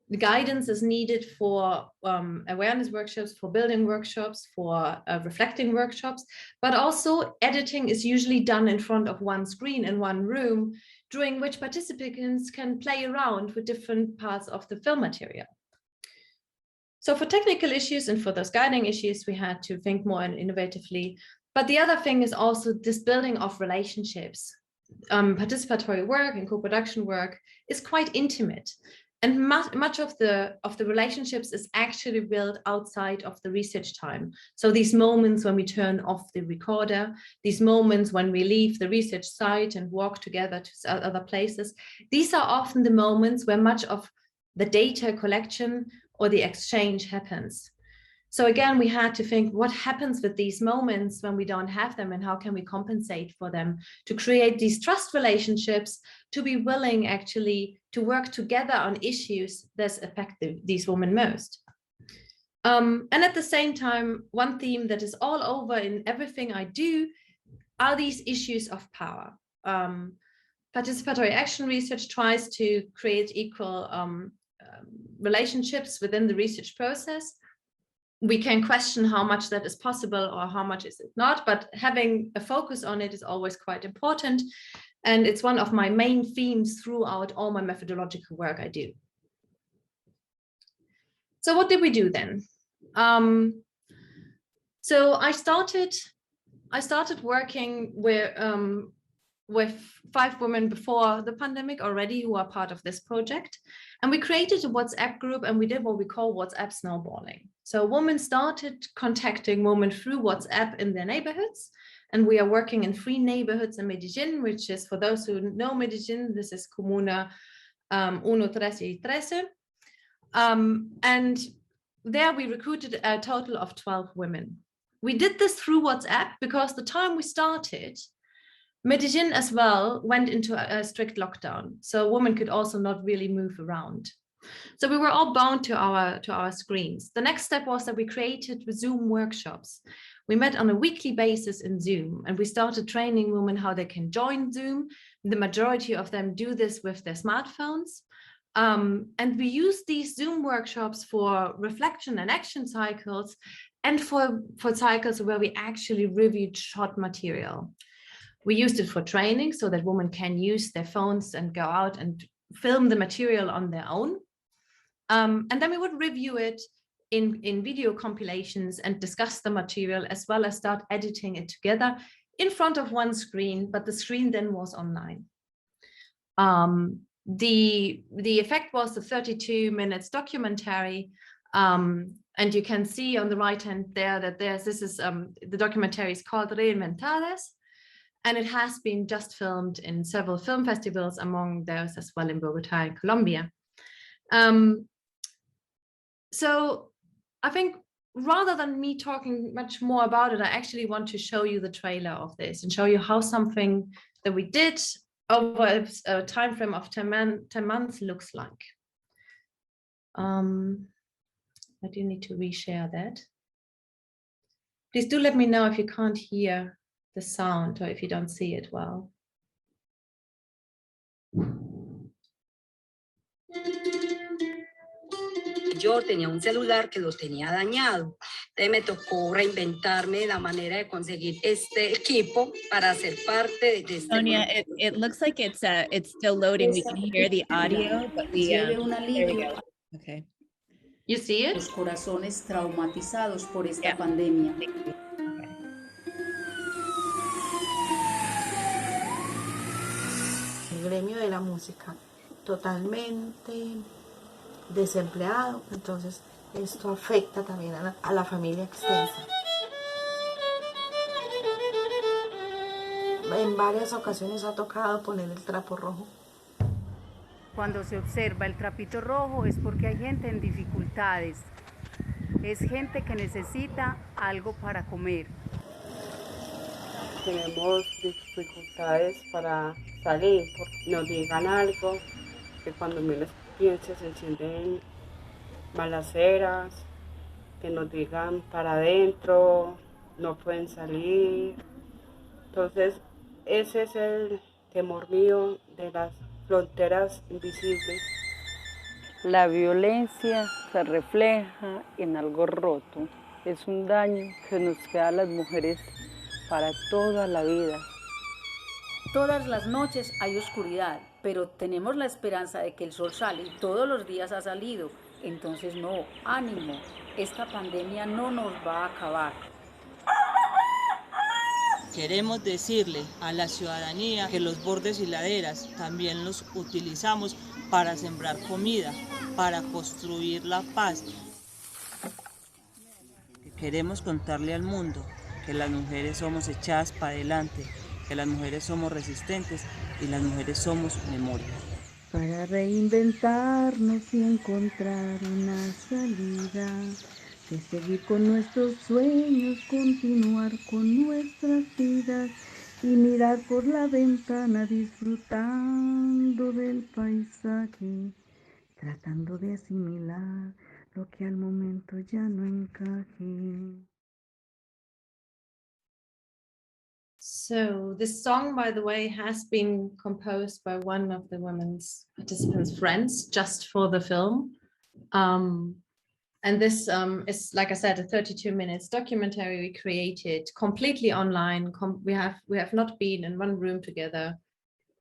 The guidance is needed for awareness workshops, for building workshops, for reflecting workshops, but also editing is usually done in front of one screen in one room, during which participants can play around with different parts of the film material. So for technical issues and for those guiding issues, we had to think more innovatively. But the other thing is also this building of relationships. Participatory work and co-production work is quite intimate. And much of the relationships is actually built outside of the research time. So these moments when we turn off the recorder, these moments when we leave the research site and walk together to other places, these are often the moments where much of the data collection or the exchange happens. So again, we had to think what happens with these moments when we don't have them, and how can we compensate for them to create these trust relationships, to be willing actually to work together on issues that affect these women most. And at the same time, one theme that is all over in everything I do are these issues of power. participatory action research tries to create equal relationships within the research process. We can question how much that is possible or how much is it not, but having a focus on it is always quite important. And it's one of my main themes throughout all my methodological work I do. So what did we do then? So I started working with 5 women before the pandemic already who are part of this project. And we created a WhatsApp group and we did what we call WhatsApp snowballing. So women started contacting women through WhatsApp in their neighborhoods. And we are working in 3 neighborhoods in Medellin, which is, for those who know Medellin, this is Comuna 1, 13 y 13. And there we recruited a total of 12 women. We did this through WhatsApp because the time we started, Medellin as well went into a strict lockdown. So women could also not really move around. So we were all bound to our screens. The next step was that we created Zoom workshops. We met on a weekly basis in Zoom and we started training women how they can join Zoom. The majority of them do this with their smartphones. And we use these Zoom workshops for reflection and action cycles and for cycles where we actually reviewed short material. We used it for training so that women can use their phones and go out and film the material on their own. And then we would review it in video compilations and discuss the material as well as start editing it together in front of one screen, but the screen then was online. The effect was a 32 minutes documentary. And you can see on the right hand there that the documentary is called Reinventadas. And it has been just filmed in several film festivals, among those as well in Bogota and Colombia. So I think rather than me talking much more about it, I actually want to show you the trailer of this and show you how something that we did over a time frame of 10 months looks like. I do need to reshare that. Please do let me know if you can't hear the sound or if you don't see it well. Yo tenía un celular que lo tenía dañado. Entonces me tocó reinventarme la manera de conseguir este equipo para ser parte de este Sonia, grupo. it looks like it's still loading. We can hear the audio, but lleve un there we alivio go. Okay. You see a it? los corazones traumatizados por esta Yeah. pandemia. El gremio de la música totalmente desempleado, entonces esto afecta también a la familia extensa. En varias ocasiones ha tocado poner el trapo rojo. Cuando se observa el trapito rojo es porque hay gente en dificultades, es gente que necesita algo para comer. Tenemos dificultades para salir, porque nos digan algo, que cuando menos piense se encienden balaceras, que nos digan para adentro, no pueden salir. Entonces, ese es el temor mío de las fronteras invisibles. La violencia se refleja en algo roto. Es un daño que nos queda a las mujeres para toda la vida. Todas las noches hay oscuridad, pero tenemos la esperanza de que el sol sale y todos los días ha salido. Entonces no, ánimo, esta pandemia no nos va a acabar. Queremos decirle a la ciudadanía que los bordes y laderas también los utilizamos para sembrar comida, para construir la paz. Queremos contarle al mundo que las mujeres somos echadas para adelante, que las mujeres somos resistentes y las mujeres somos memoria. Para reinventarnos y encontrar una salida, de seguir con nuestros sueños, continuar con nuestras vidas y mirar por la ventana disfrutando del paisaje, tratando de asimilar lo que al momento ya no encaje. So this song, by the way, has been composed by one of the women's participants' friends just for the film. And this is, like I said, a 32 minutes documentary we created completely online. We have not been in one room together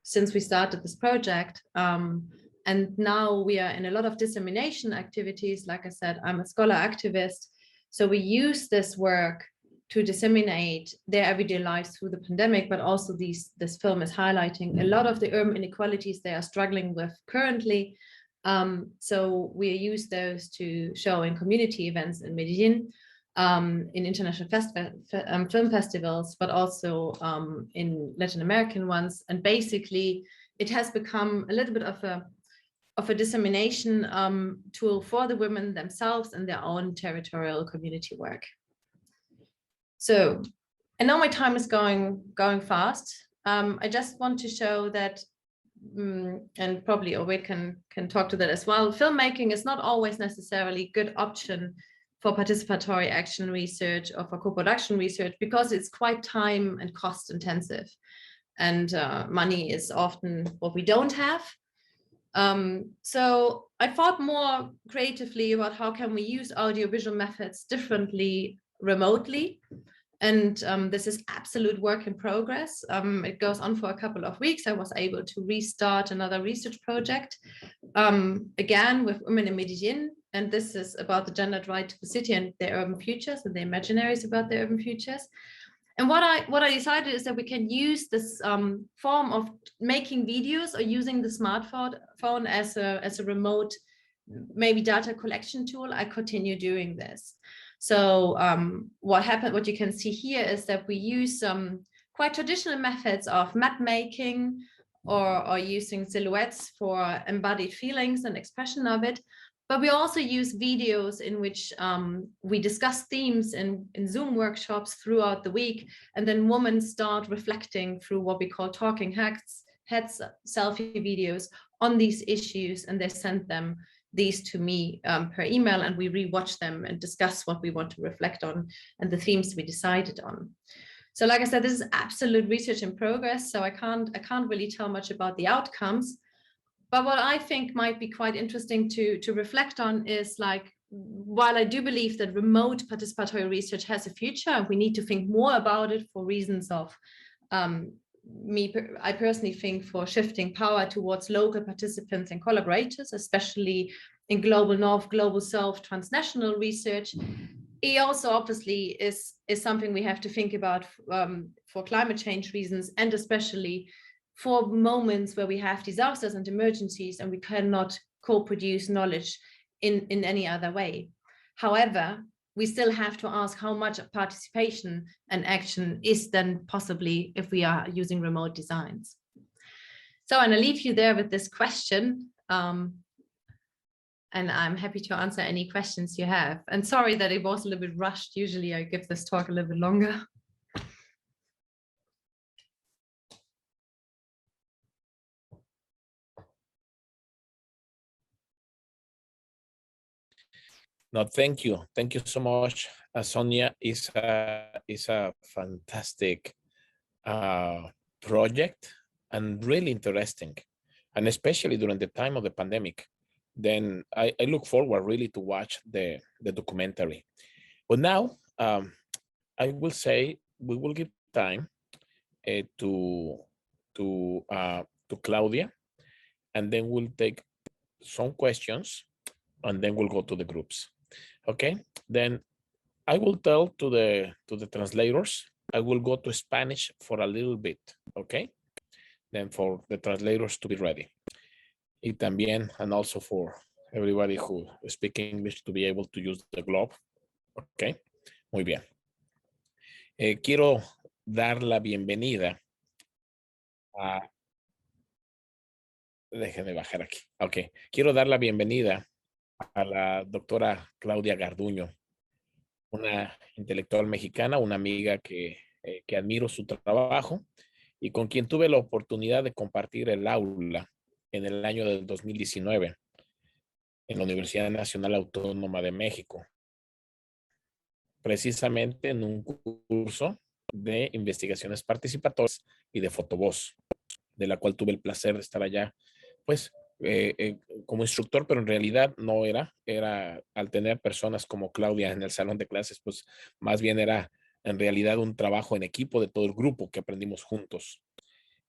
since we started this project. And now we are in a lot of dissemination activities. Like I said, I'm a scholar activist. So we use this work to disseminate their everyday lives through the pandemic, but also this film is highlighting a lot of the urban inequalities they are struggling with currently. So we use those to show in community events in Medellin, in international film festivals, but also in Latin American ones. And basically, it has become a little bit of a dissemination tool for the women themselves and their own territorial community work. So, I know my time is going fast. I just want to show that, and probably Ovid can talk to that as well. Filmmaking is not always necessarily a good option for participatory action research or for co-production research because it's quite time and cost intensive, and money is often what we don't have. So I thought more creatively about how can we use audiovisual methods differently remotely. And this is absolute work in progress. It goes on for a couple of weeks. I was able to restart another research project, again with women in Medellin. And this is about the gendered right to the city and their urban futures and the imaginaries about their urban futures. And what I decided is that we can use this form of making videos or using the smartphone as a remote, maybe data collection tool. I continue doing this. So what you can see here is that we use quite traditional methods of map making or using silhouettes for embodied feelings and expression of it. But we also use videos in which we discuss themes in Zoom workshops throughout the week, and then women start reflecting through what we call talking heads, selfie videos on these issues, and they send these to me per email, and we rewatch them and discuss what we want to reflect on and the themes we decided on. So like I said, this is absolute research in progress, so I can't really tell much about the outcomes. But what I think might be quite interesting to reflect on is, like, while I do believe that remote participatory research has a future, and we need to think more about it for reasons of I personally think for shifting power towards local participants and collaborators, especially in global north, global south, transnational research. It also obviously is something we have to think about for climate change reasons, and especially for moments where we have disasters and emergencies and we cannot co-produce knowledge in any other way. However, we still have to ask how much participation and action is then possibly if we are using remote designs. So I'm gonna leave you there with this question. And I'm happy to answer any questions you have. And sorry that it was a little bit rushed. Usually I give this talk a little bit longer. No, thank you. Thank you so much. Sonia is a fantastic project and really interesting, and especially during the time of the pandemic. Then I look forward really to watch the documentary. But now I will say we will give time to Claudia, and then we'll take some questions, and then we'll go to the groups. Okay, then I will tell to the translators, I will go to Spanish for a little bit, okay? Then for the translators to be ready. Y también, and also for everybody who speaks English to be able to use the globe, okay? Muy bien. Quiero dar la bienvenida a... Déjenme bajar aquí, ok. Quiero dar la bienvenida a la doctora Claudia Garduño, una intelectual mexicana, una amiga que admiro su trabajo y con quien tuve la oportunidad de compartir el aula en el año del 2019 en la Universidad Nacional Autónoma de México, precisamente en un curso de investigaciones participatorias y de fotovoz, de la cual tuve el placer de estar allá, pues, como instructor, pero en realidad no era al tener personas como Claudia en el salón de clases, pues más bien era en realidad un trabajo en equipo de todo el grupo que aprendimos juntos.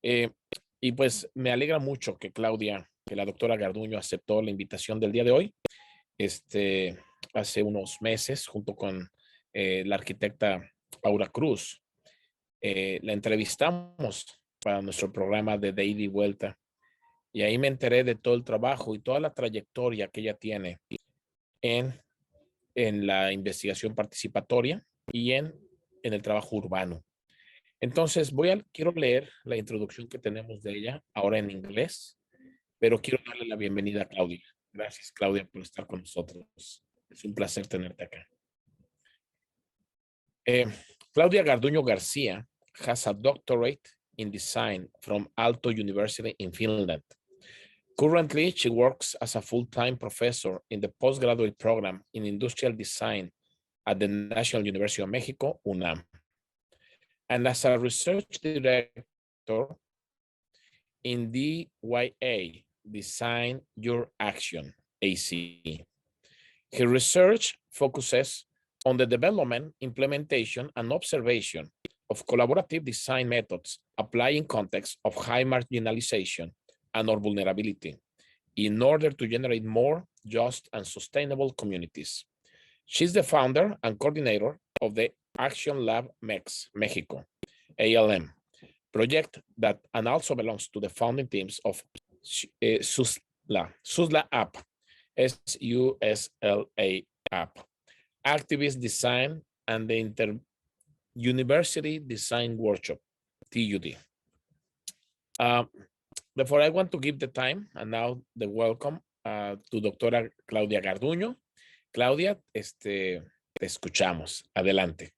Eh, y pues me alegra mucho que que la doctora Garduño aceptó la invitación del día de hoy, hace unos meses, junto con la arquitecta Aura Cruz. La entrevistamos para nuestro programa de ida y vuelta. Y ahí me enteré de todo el trabajo y toda la trayectoria que ella tiene en, en la investigación participatoria y en el trabajo urbano. Entonces, quiero leer la introducción que tenemos de ella, ahora en inglés, pero quiero darle la bienvenida a Claudia. Gracias, Claudia, por estar con nosotros. Es un placer tenerte acá. Claudia Garduño Garcia has a doctorate in design from Aalto University in Finland. Currently, she works as a full-time professor in the postgraduate program in industrial design at the National University of Mexico, UNAM, and as a research director in DYA, Design Your Action, AC. Her research focuses on the development, implementation, and observation of collaborative design methods applying contexts of high marginalization and or vulnerability in order to generate more just and sustainable communities. She's the founder and coordinator of the Action Lab Mexico, ALM, project that and also belongs to the founding teams of SUSLA app, SUSLA app, Activist Design, and the Inter-University Design Workshop, TUD. Therefore, I want to give the time and now the welcome to doctora Claudia Garduño. Claudia, te escuchamos. Adelante.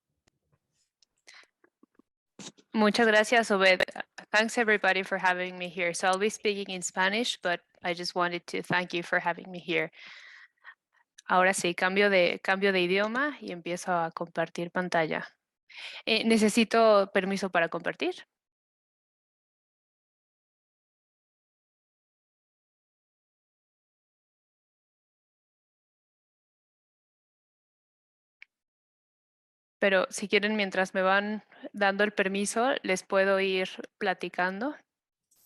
Muchas gracias, Obed. Thanks everybody for having me here. So I'll be speaking in Spanish, but I just wanted to thank you for having me here. Ahora sí, cambio de idioma y empiezo a compartir pantalla. ¿Necesito permiso para compartir? Pero si quieren, mientras me van dando el permiso, les puedo ir platicando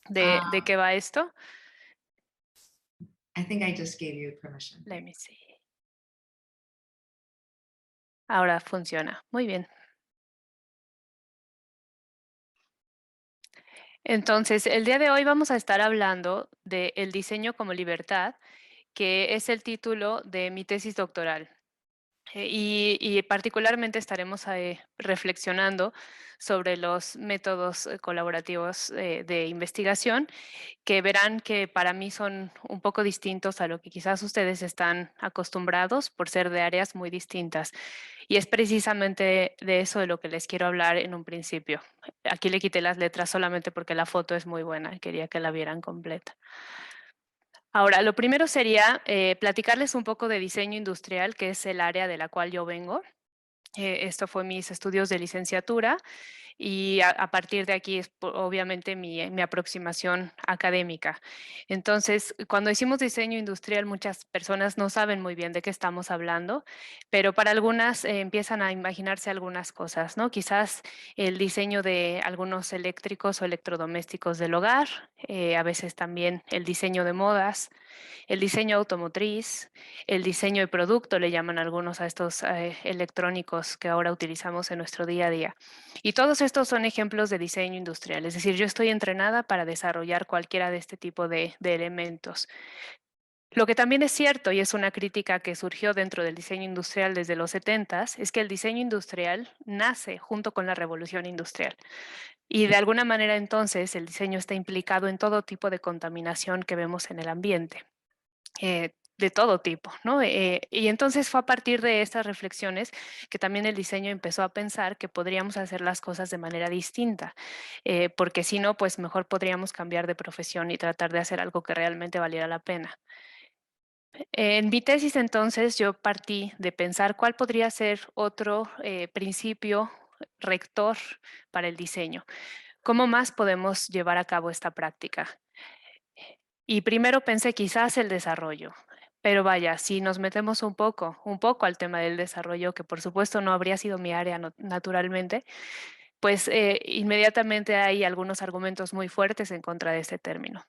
de qué va esto. I think I just gave you permission. Let me see. Ahora funciona. Muy bien. Entonces, el día de hoy vamos a estar hablando de el diseño como libertad, que es el título de mi tesis doctoral. Y particularmente estaremos reflexionando sobre los métodos colaborativos de investigación, que verán que para mí son un poco distintos a lo que quizás ustedes están acostumbrados por ser de áreas muy distintas. Y es precisamente de eso de lo que les quiero hablar en un principio. Aquí le quité las letras solamente porque la foto es muy buena y quería que la vieran completa. Ahora, lo primero sería platicarles un poco de diseño industrial, que es el área de la cual yo vengo. Esto fue mis estudios de licenciatura y a partir de aquí es obviamente mi aproximación académica. Entonces, cuando decimos diseño industrial, muchas personas no saben muy bien de qué estamos hablando, pero para algunas empiezan a imaginarse algunas cosas, ¿no? Quizás el diseño de algunos eléctricos o electrodomésticos del hogar, a veces también el diseño de modas, el diseño automotriz, el diseño de producto, le llaman algunos a estos electrónicos que ahora utilizamos en nuestro día a día. Y todos estos son ejemplos de diseño industrial, es decir, yo estoy entrenada para desarrollar cualquiera de este tipo de elementos. Lo que también es cierto, y es una crítica que surgió dentro del diseño industrial desde los 70s, es que el diseño industrial nace junto con la revolución industrial. Y de alguna manera entonces el diseño está implicado en todo tipo de contaminación que vemos en el ambiente. De todo tipo, ¿no? Y entonces fue a partir de estas reflexiones que también el diseño empezó a pensar que podríamos hacer las cosas de manera distinta, porque si no, pues mejor podríamos cambiar de profesión y tratar de hacer algo que realmente valiera la pena. En mi tesis entonces yo partí de pensar cuál podría ser otro principio rector para el diseño. ¿Cómo más podemos llevar a cabo esta práctica? Y primero pensé quizás el desarrollo, pero vaya, si nos metemos un poco al tema del desarrollo, que por supuesto no habría sido mi área naturalmente, pues inmediatamente hay algunos argumentos muy fuertes en contra de este término.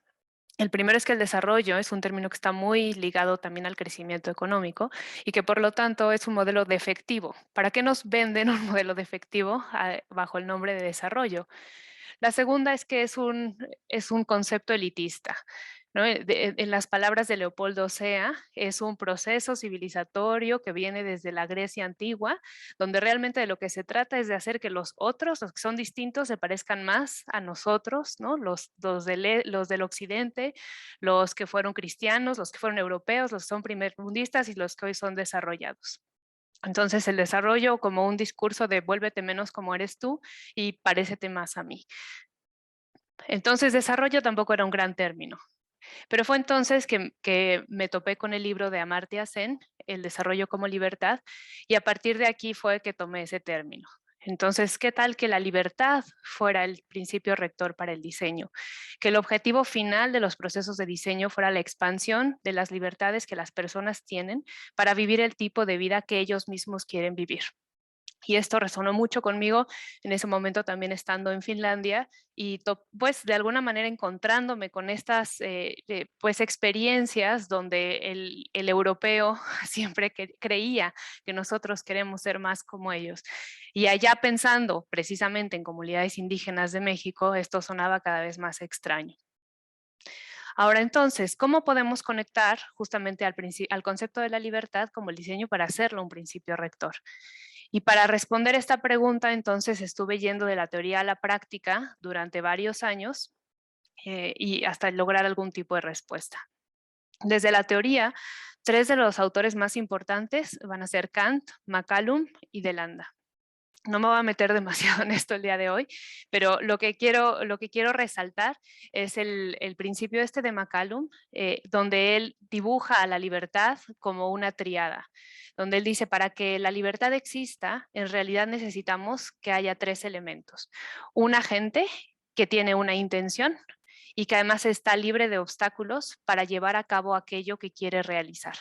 El primero es que el desarrollo es un término que está muy ligado también al crecimiento económico y que por lo tanto es un modelo defectivo. ¿Para qué nos venden un modelo defectivo bajo el nombre de desarrollo? La segunda es que es un concepto elitista, ¿no? En las palabras de Leopoldo Sea, es un proceso civilizatorio que viene desde la Grecia antigua, donde realmente de lo que se trata es de hacer que los otros, los que son distintos, se parezcan más a nosotros, ¿no? Los del occidente, los que fueron cristianos, los que fueron europeos, los que son primermundistas y los que hoy son desarrollados. Entonces el desarrollo como un discurso de vuélvete menos como eres tú y parécete más a mí. Entonces desarrollo tampoco era un gran término. Pero fue entonces que me topé con el libro de Amartya Sen, El desarrollo como libertad, y a partir de aquí fue que tomé ese término. Entonces, ¿qué tal que la libertad fuera el principio rector para el diseño? Que el objetivo final de los procesos de diseño fuera la expansión de las libertades que las personas tienen para vivir el tipo de vida que ellos mismos quieren vivir. Y esto resonó mucho conmigo en ese momento también estando en Finlandia y pues de alguna manera encontrándome con estas pues experiencias donde el europeo siempre creía que nosotros queremos ser más como ellos. Y allá pensando precisamente en comunidades indígenas de México, esto sonaba cada vez más extraño. Ahora entonces, ¿cómo podemos conectar justamente al concepto de la libertad como el diseño para hacerlo un principio rector? Y para responder esta pregunta, entonces estuve yendo de la teoría a la práctica durante varios años y hasta lograr algún tipo de respuesta. Desde la teoría, 3 de los autores más importantes van a ser Kant, McCallum y Delanda. No me voy a meter demasiado en esto el día de hoy, pero lo que quiero resaltar es el principio este de McCallum, donde él dibuja a la libertad como una tríada, donde él dice, para que la libertad exista, en realidad necesitamos que haya 3 elementos. Un agente que tiene una intención y que además está libre de obstáculos para llevar a cabo aquello que quiere realizar.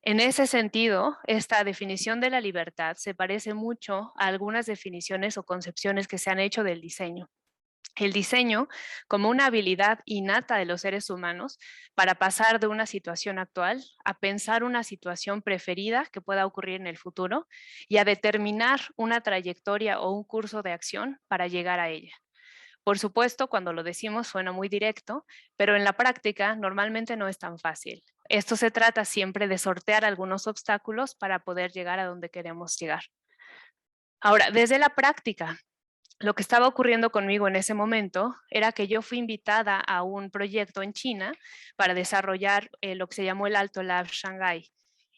En ese sentido, esta definición de la libertad se parece mucho a algunas definiciones o concepciones que se han hecho del diseño. El diseño como una habilidad innata de los seres humanos para pasar de una situación actual a pensar una situación preferida que pueda ocurrir en el futuro y a determinar una trayectoria o un curso de acción para llegar a ella. Por supuesto, cuando lo decimos suena muy directo, pero en la práctica normalmente no es tan fácil. Esto se trata siempre de sortear algunos obstáculos para poder llegar a donde queremos llegar. Ahora, desde la práctica, lo que estaba ocurriendo conmigo en ese momento era que yo fui invitada a un proyecto en China para desarrollar lo que se llamó el Alto Lab Shanghai.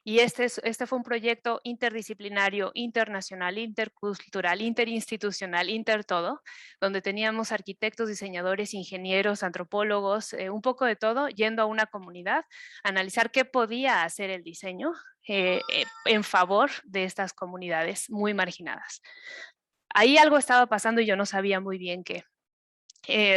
Y este fue un proyecto interdisciplinario, internacional, intercultural, interinstitucional, intertodo, donde teníamos arquitectos, diseñadores, ingenieros, antropólogos, un poco de todo, yendo a una comunidad, a analizar qué podía hacer el diseño en favor de estas comunidades muy marginadas. Ahí algo estaba pasando y yo no sabía muy bien qué.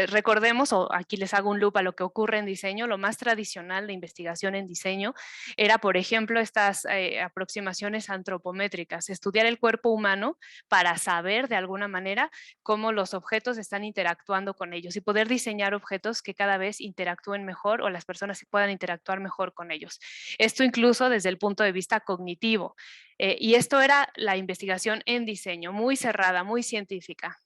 Recordemos, o aquí les hago un loop a lo que ocurre en diseño, lo más tradicional de investigación en diseño era, por ejemplo, estas aproximaciones antropométricas, estudiar el cuerpo humano para saber de alguna manera cómo los objetos están interactuando con ellos y poder diseñar objetos que cada vez interactúen mejor o las personas puedan interactuar mejor con ellos. Esto incluso desde el punto de vista cognitivo. Y esto era la investigación en diseño, muy cerrada, muy científica.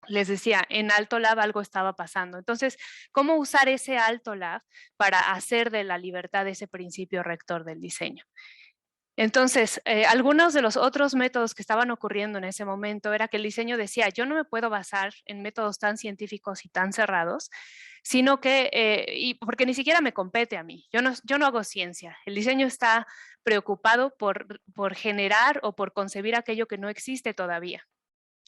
Les decía, en Alto Lab algo estaba pasando. Entonces, ¿cómo usar ese Alto Lab para hacer de la libertad ese principio rector del diseño? Entonces, algunos de los otros métodos que estaban ocurriendo en ese momento era que el diseño decía, yo no me puedo basar en métodos tan científicos y tan cerrados, sino que, y porque ni siquiera me compete a mí, yo no hago ciencia, el diseño está preocupado por generar o por concebir aquello que no existe todavía.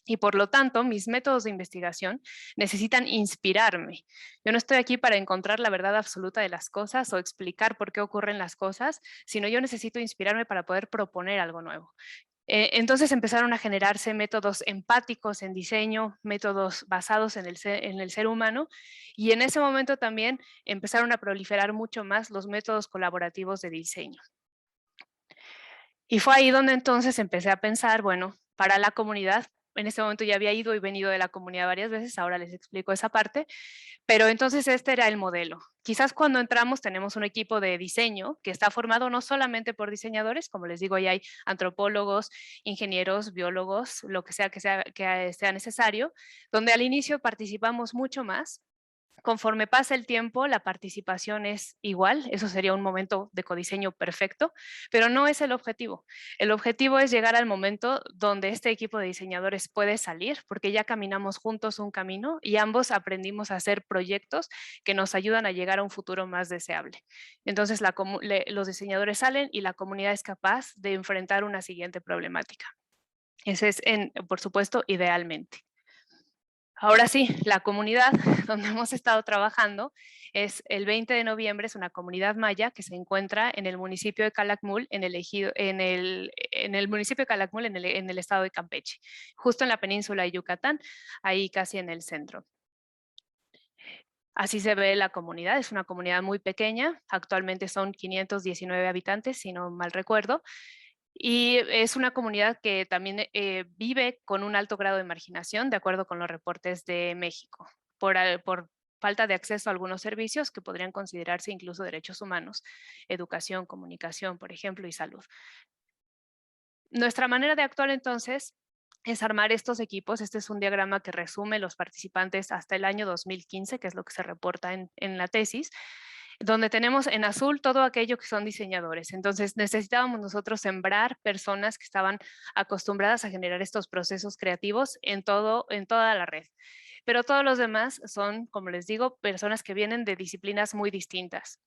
Y por lo tanto, mis métodos de investigación necesitan inspirarme. Yo no estoy aquí para encontrar la verdad absoluta de las cosas o explicar por qué ocurren las cosas, sino yo necesito inspirarme para poder proponer algo nuevo. Entonces empezaron a generarse métodos empáticos en diseño, métodos basados en el ser humano, y en ese momento también empezaron a proliferar mucho más los métodos colaborativos de diseño. Y fue ahí donde entonces empecé a pensar, bueno, para la comunidad, en ese momento ya había ido y venido de la comunidad varias veces, ahora les explico esa parte, pero entonces este era el modelo. Quizás cuando entramos tenemos un equipo de diseño que está formado no solamente por diseñadores, como les digo, ya hay antropólogos, ingenieros, biólogos, lo que sea necesario, donde al inicio participamos mucho más. Conforme pasa el tiempo, la participación es igual, eso sería un momento de codiseño perfecto, pero no es el objetivo. El objetivo es llegar al momento donde este equipo de diseñadores puede salir, porque ya caminamos juntos un camino y ambos aprendimos a hacer proyectos que nos ayudan a llegar a un futuro más deseable. Entonces los diseñadores salen y la comunidad es capaz de enfrentar una siguiente problemática. Ese es, por supuesto, idealmente. Ahora sí, la comunidad donde hemos estado trabajando es el 20 de noviembre, es una comunidad maya que se encuentra en el municipio de Calakmul, en el municipio de Calakmul, en el estado de Campeche, justo en la península de Yucatán, ahí casi en el centro. Así se ve la comunidad, es una comunidad muy pequeña, actualmente son 519 habitantes, si no mal recuerdo, y es una comunidad que también vive con un alto grado de marginación, de acuerdo con los reportes de México, por falta de acceso a algunos servicios que podrían considerarse incluso derechos humanos, educación, comunicación, por ejemplo, y salud. Nuestra manera de actuar entonces es armar estos equipos. Este es un diagrama que resume los participantes hasta el año 2015, que es lo que se reporta en la tesis, donde tenemos en azul todo aquello que son diseñadores. Entonces necesitábamos nosotros sembrar personas que estaban acostumbradas a generar estos procesos creativos en toda la red. Pero todos los demás son, como les digo, personas que vienen de disciplinas muy distintas.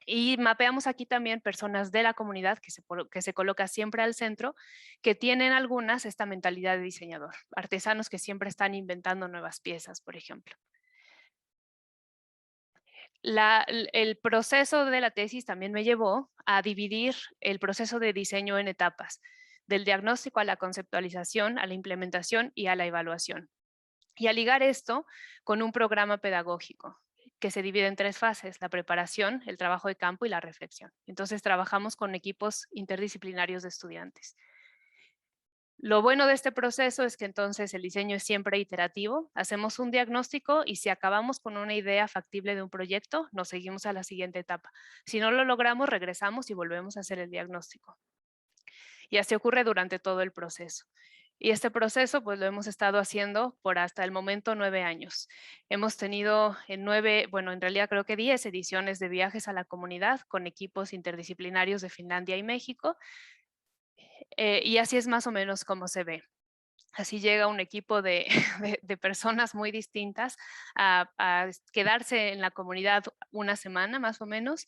Y mapeamos aquí también personas de la comunidad que se coloca siempre al centro, que tienen algunas esta mentalidad de diseñador. Artesanos que siempre están inventando nuevas piezas, por ejemplo. El proceso de la tesis también me llevó a dividir el proceso de diseño en etapas, del diagnóstico a la conceptualización, a la implementación y a la evaluación. Y a ligar esto con un programa pedagógico que se divide en 3 fases: la preparación, el trabajo de campo y la reflexión. Entonces trabajamos con equipos interdisciplinarios de estudiantes. Lo bueno de este proceso es que entonces el diseño es siempre iterativo. Hacemos un diagnóstico y si acabamos con una idea factible de un proyecto, nos seguimos a la siguiente etapa. Si no lo logramos, regresamos y volvemos a hacer el diagnóstico. Y así ocurre durante todo el proceso. Y este proceso pues lo hemos estado haciendo por hasta el momento 9 años. Hemos tenido en realidad creo que 10 ediciones de viajes a la comunidad con equipos interdisciplinarios de Finlandia y México. Y así es más o menos como se ve. Así llega un equipo de personas muy distintas a quedarse en la comunidad una semana más o menos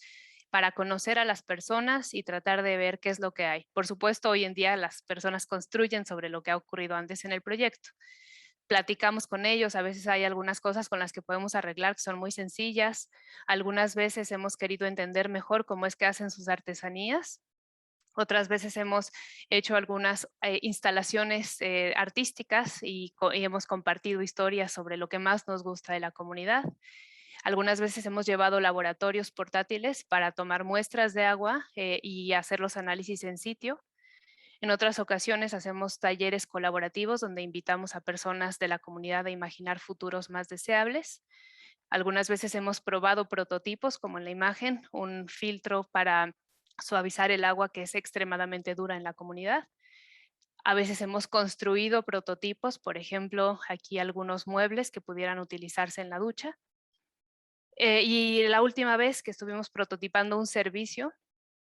para conocer a las personas y tratar de ver qué es lo que hay. Por supuesto, hoy en día las personas construyen sobre lo que ha ocurrido antes en el proyecto. Platicamos con ellos, a veces hay algunas cosas con las que podemos arreglar que son muy sencillas. Algunas veces hemos querido entender mejor cómo es que hacen sus artesanías. Otras veces hemos hecho algunas instalaciones artísticas y hemos compartido historias sobre lo que más nos gusta de la comunidad. Algunas veces hemos llevado laboratorios portátiles para tomar muestras de agua y hacer los análisis en sitio. En otras ocasiones hacemos talleres colaborativos donde invitamos a personas de la comunidad a imaginar futuros más deseables. Algunas veces hemos probado prototipos, como en la imagen, un filtro para suavizar el agua que es extremadamente dura en la comunidad. A veces hemos construido prototipos, por ejemplo, aquí algunos muebles que pudieran utilizarse en la ducha. Y la última vez que estuvimos prototipando un servicio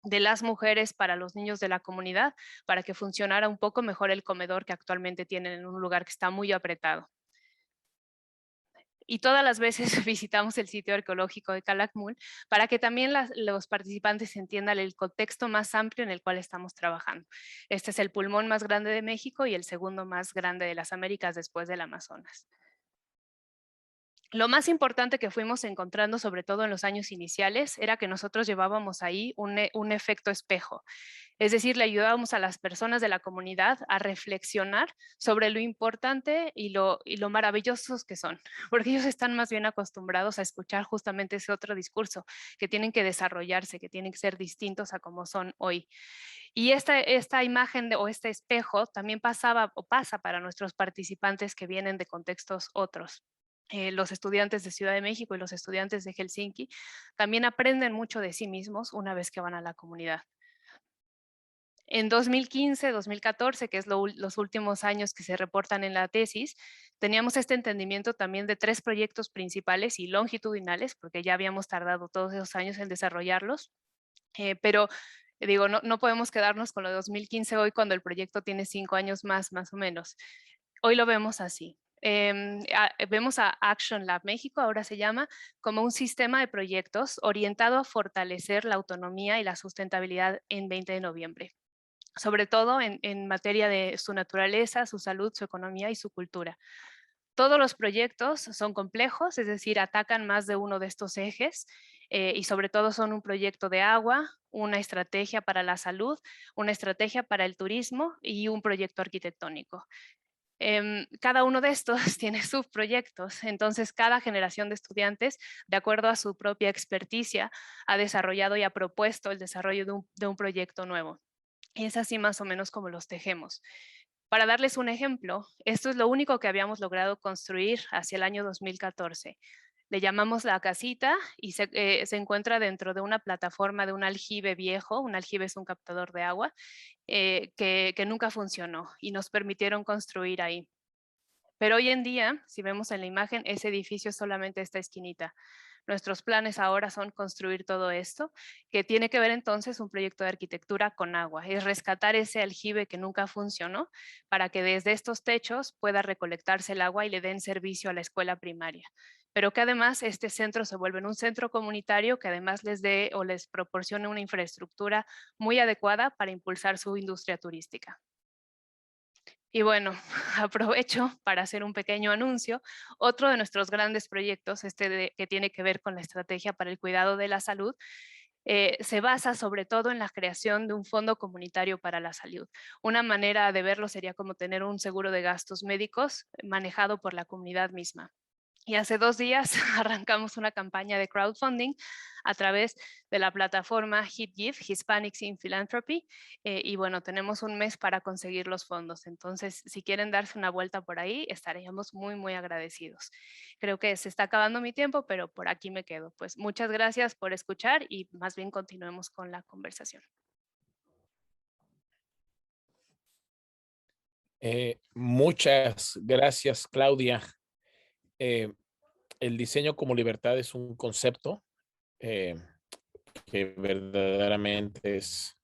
de las mujeres para los niños de la comunidad, para que funcionara un poco mejor el comedor que actualmente tienen en un lugar que está muy apretado. Y todas las veces visitamos el sitio arqueológico de Calakmul para que también los participantes entiendan el contexto más amplio en el cual estamos trabajando. Este es el pulmón más grande de México y el segundo más grande de las Américas después del Amazonas. Lo más importante que fuimos encontrando, sobre todo en los años iniciales, era que nosotros llevábamos ahí un efecto espejo. Es decir, le ayudábamos a las personas de la comunidad a reflexionar sobre lo importante y lo maravillosos que son, porque ellos están más bien acostumbrados a escuchar justamente ese otro discurso, que tienen que desarrollarse, que tienen que ser distintos a como son hoy. Y esta imagen o este espejo también pasaba o pasa para nuestros participantes que vienen de contextos otros. Los estudiantes de Ciudad de México y los estudiantes de Helsinki también aprenden mucho de sí mismos una vez que van a la comunidad. En 2015, 2014, que es los últimos años que se reportan en la tesis, teníamos este entendimiento también de 3 proyectos principales y longitudinales, porque ya habíamos tardado todos esos años en desarrollarlos, pero digo, no podemos quedarnos con lo de 2015 hoy cuando el proyecto tiene 5 años más o menos. Hoy lo vemos así. Vemos a Action Lab México, ahora se llama, como un sistema de proyectos orientado a fortalecer la autonomía y la sustentabilidad en 20 de noviembre, sobre todo en materia de su naturaleza, su salud, su economía y su cultura. Todos los proyectos son complejos, es decir, atacan más de uno de estos ejes y sobre todo son un proyecto de agua, una estrategia para la salud, una estrategia para el turismo y un proyecto arquitectónico. Cada uno de estos tiene subproyectos, entonces cada generación de estudiantes, de acuerdo a su propia experticia, ha desarrollado y ha propuesto el desarrollo de un proyecto nuevo. Y es así más o menos como los tejemos. Para darles un ejemplo, esto es lo único que habíamos logrado construir hacia el año 2014. Le llamamos la casita y se encuentra dentro de una plataforma de un aljibe viejo. Un aljibe es un captador de agua que nunca funcionó y nos permitieron construir ahí. Pero hoy en día, si vemos en la imagen, ese edificio es solamente esta esquinita. Nuestros planes ahora son construir todo esto, que tiene que ver entonces un proyecto de arquitectura con agua. Es rescatar ese aljibe que nunca funcionó para que desde estos techos pueda recolectarse el agua y le den servicio a la escuela primaria. Pero que además este centro se vuelva un centro comunitario que además les dé o les proporcione una infraestructura muy adecuada para impulsar su industria turística. Y bueno, aprovecho para hacer un pequeño anuncio. Otro de nuestros grandes proyectos, que tiene que ver con la estrategia para el cuidado de la salud, se basa sobre todo en la creación de un fondo comunitario para la salud. Una manera de verlo sería como tener un seguro de gastos médicos manejado por la comunidad misma. Y hace 2 días arrancamos una campaña de crowdfunding a través de la plataforma HipGive, Hispanics in Philanthropy, y bueno, tenemos un mes para conseguir los fondos. Entonces, si quieren darse una vuelta por ahí, estaríamos muy agradecidos. Creo que se está acabando mi tiempo, pero por aquí me quedo. Pues muchas gracias por escuchar y más bien continuemos con la conversación. Muchas gracias, Claudia. El diseño como libertad es un concepto que verdaderamente es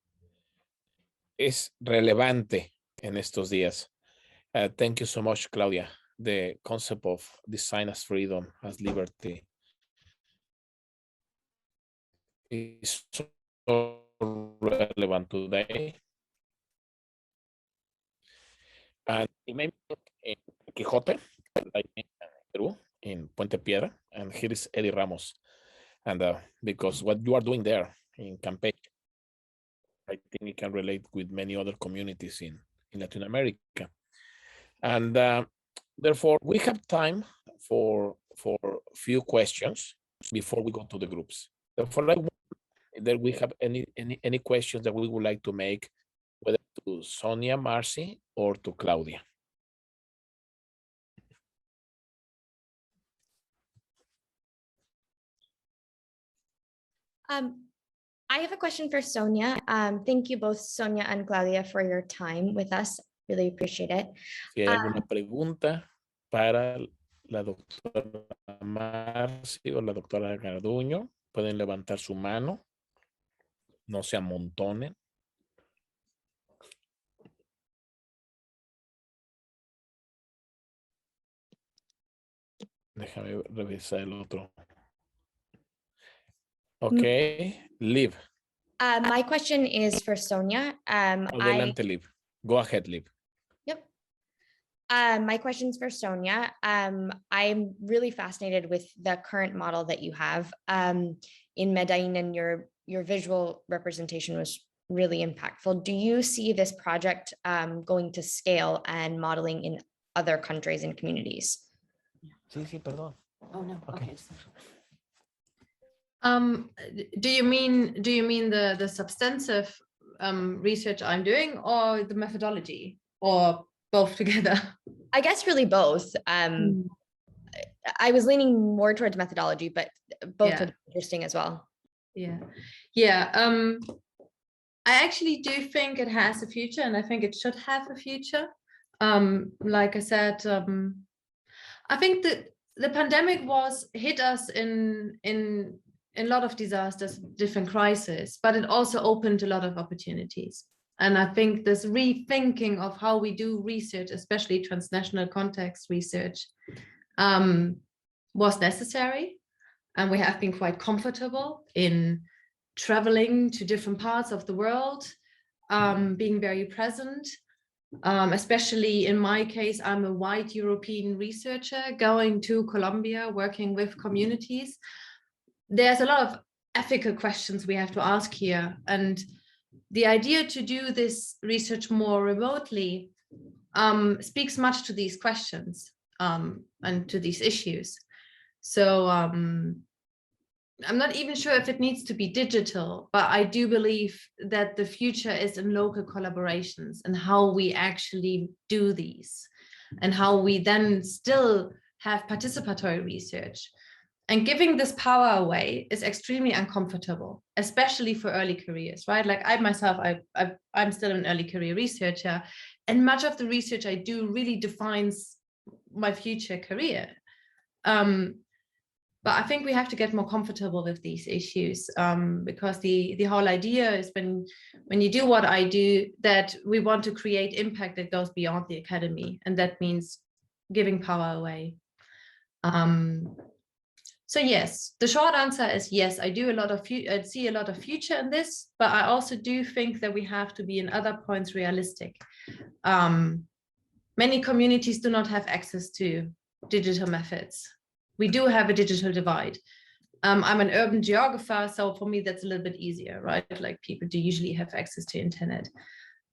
relevante en estos días. Thank you so much, Claudia. The concept of design as freedom, as liberty is so relevant today. And maybe in Quijote, like in Peru, in Puente Piedra, and here is Eddie Ramos. And because what you are doing there in Campeche, I think it can relate with many other communities in Latin America. And therefore, we have time for few questions before we go to the groups. Therefore, that we have any questions that we would like to make, whether to Sonia, Marcy, or to Claudia. I have a question for Sonia. Thank you both, Sonia and Claudia, for your time with us. Really appreciate it. Si hay alguna pregunta para la doctora Marcy o la doctora Garduño, pueden levantar su mano. No se amontonen. Déjame revisar el otro. Okay, Liv. My question is for Sonia. Adelante, Liv. Go ahead, Liv. Yep. My question's for Sonia. I'm really fascinated with the current model that you have in Medellin, and your visual representation was really impactful. Do you see this project going to scale and modeling in other countries and communities? Sí, perdón. Oh, no, Okay. Do you mean the substantive research I'm doing, or the methodology, or both together? I guess really both. I was leaning more towards methodology, but both Yeah. would be interesting as well. Yeah. I actually do think it has a future, and I think it should have a future. Like I said, I think that the pandemic hit us in a lot of disasters, different crises, but it also opened a lot of opportunities. And I think this rethinking of how we do research, especially transnational context research, was necessary. And we have been quite comfortable in traveling to different parts of the world, being very present. Especially in my case, I'm a white European researcher going to Colombia, working with communities. There's a lot of ethical questions we have to ask here. And the idea to do this research more remotely speaks much to these questions and to these issues. So I'm not even sure if it needs to be digital, but I do believe that the future is in local collaborations and how we actually do these, and how we then still have participatory research. And giving this power away is extremely uncomfortable, especially for early careers, right? Like I myself, I'm still an early career researcher, and much of the research I do really defines my future career. But I think we have to get more comfortable with these issues, because the whole idea is when you do what I do, that we want to create impact that goes beyond the academy, and that means giving power away. So yes, the short answer is yes, I see a lot of future in this, but I also do think that we have to be in other points realistic. Many communities do not have access to digital methods. We do have a digital divide. I'm an urban geographer, so for me, that's a little bit easier, right? Like people do usually have access to internet.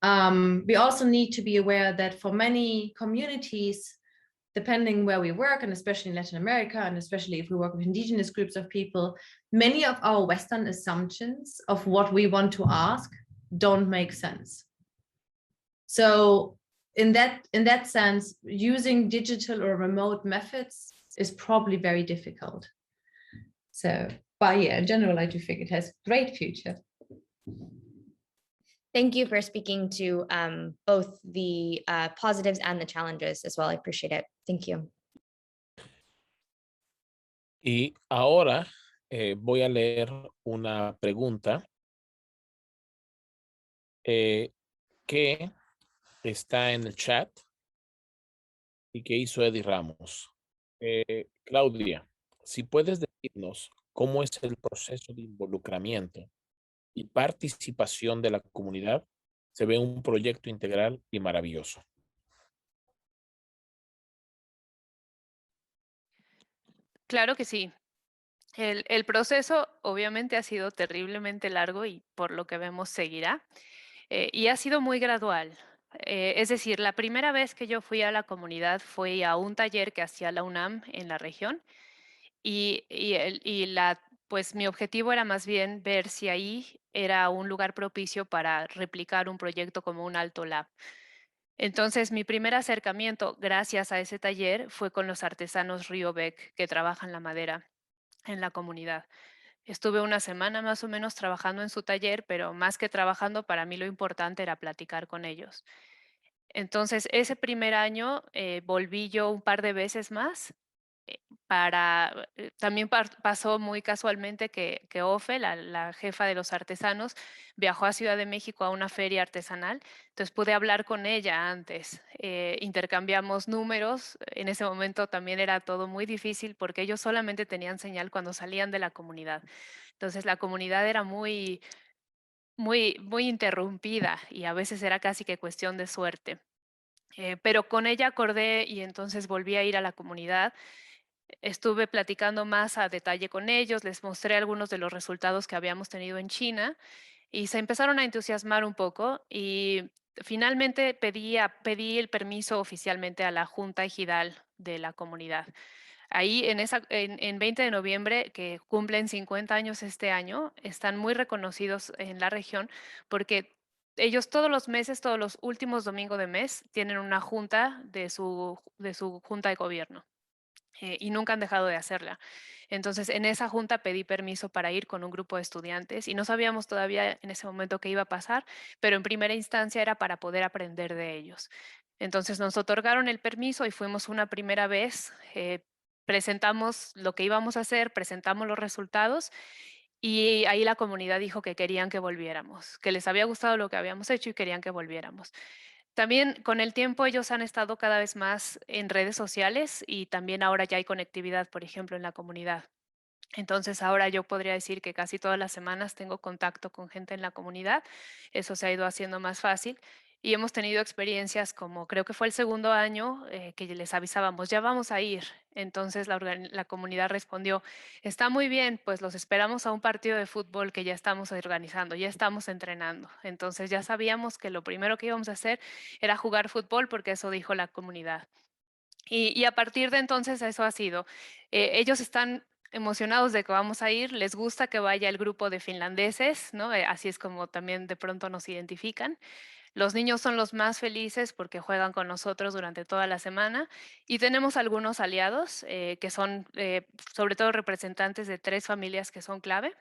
We also need to be aware that for many communities, depending where we work, and especially in Latin America, and especially if we work with indigenous groups of people, many of our Western assumptions of what we want to ask don't make sense. So in that sense, using digital or remote methods is probably very difficult. So, but yeah, in general, I do think it has great future. Thank you for speaking to both the positives and the challenges as well. I appreciate it. Thank you. Y ahora voy a leer una pregunta que está en el chat y que hizo Eddie Ramos. Claudia, si puedes decirnos cómo es el proceso de involucramiento y participación de la comunidad, se ve un proyecto integral y maravilloso. Claro que sí. El proceso obviamente ha sido terriblemente largo y por lo que vemos seguirá. Y ha sido muy gradual. Es decir, la primera vez que yo fui a la comunidad fue a un taller que hacía la UNAM en la región pues mi objetivo era más bien ver si ahí era un lugar propicio para replicar un proyecto como un Alto Lab. Entonces, mi primer acercamiento, gracias a ese taller, fue con los artesanos Río Bec que trabajan la madera en la comunidad. Estuve una semana más o menos trabajando en su taller, pero más que trabajando, para mí lo importante era platicar con ellos. Entonces, ese primer año volví yo un par de veces más. También pasó muy casualmente que Ofe, la jefa de los artesanos, viajó a Ciudad de México a una feria artesanal, entonces pude hablar con ella antes, intercambiamos números, en ese momento también era todo muy difícil porque ellos solamente tenían señal cuando salían de la comunidad, entonces la comunidad era muy interrumpida y a veces era casi que cuestión de suerte. Pero con ella acordé y entonces volví a ir a la comunidad. Estuve platicando más a detalle con ellos, les mostré algunos de los resultados que habíamos tenido en China y se empezaron a entusiasmar un poco y finalmente pedí el permiso oficialmente a la Junta Ejidal de la comunidad. Ahí en 20 de noviembre, que cumplen 50 años este año, están muy reconocidos en la región porque ellos todos los meses, todos los últimos domingos de mes, tienen una junta de su junta de gobierno. Y nunca han dejado de hacerla. Entonces, en esa junta pedí permiso para ir con un grupo de estudiantes y no sabíamos todavía en ese momento qué iba a pasar, pero en primera instancia era para poder aprender de ellos. Entonces, nos otorgaron el permiso y fuimos una primera vez, presentamos lo que íbamos a hacer, presentamos los resultados y ahí la comunidad dijo que querían que volviéramos, que les había gustado lo que habíamos hecho y querían que volviéramos. También con el tiempo ellos han estado cada vez más en redes sociales y también ahora ya hay conectividad, por ejemplo, en la comunidad. Entonces ahora yo podría decir que casi todas las semanas tengo contacto con gente en la comunidad. Eso se ha ido haciendo más fácil y hemos tenido experiencias como creo que fue el segundo año que les avisábamos, ya vamos a ir. Entonces la comunidad respondió, está muy bien, pues los esperamos a un partido de fútbol que ya estamos organizando, ya estamos entrenando. Entonces ya sabíamos que lo primero que íbamos a hacer era jugar fútbol porque eso dijo la comunidad. Y a partir de entonces eso ha sido. Ellos están emocionados de que vamos a ir, les gusta que vaya el grupo de finlandeses, ¿no? Así es como también de pronto nos identifican. Los niños son los más felices porque juegan con nosotros durante toda la semana y tenemos algunos aliados que son sobre todo representantes de 3 familias que son clave.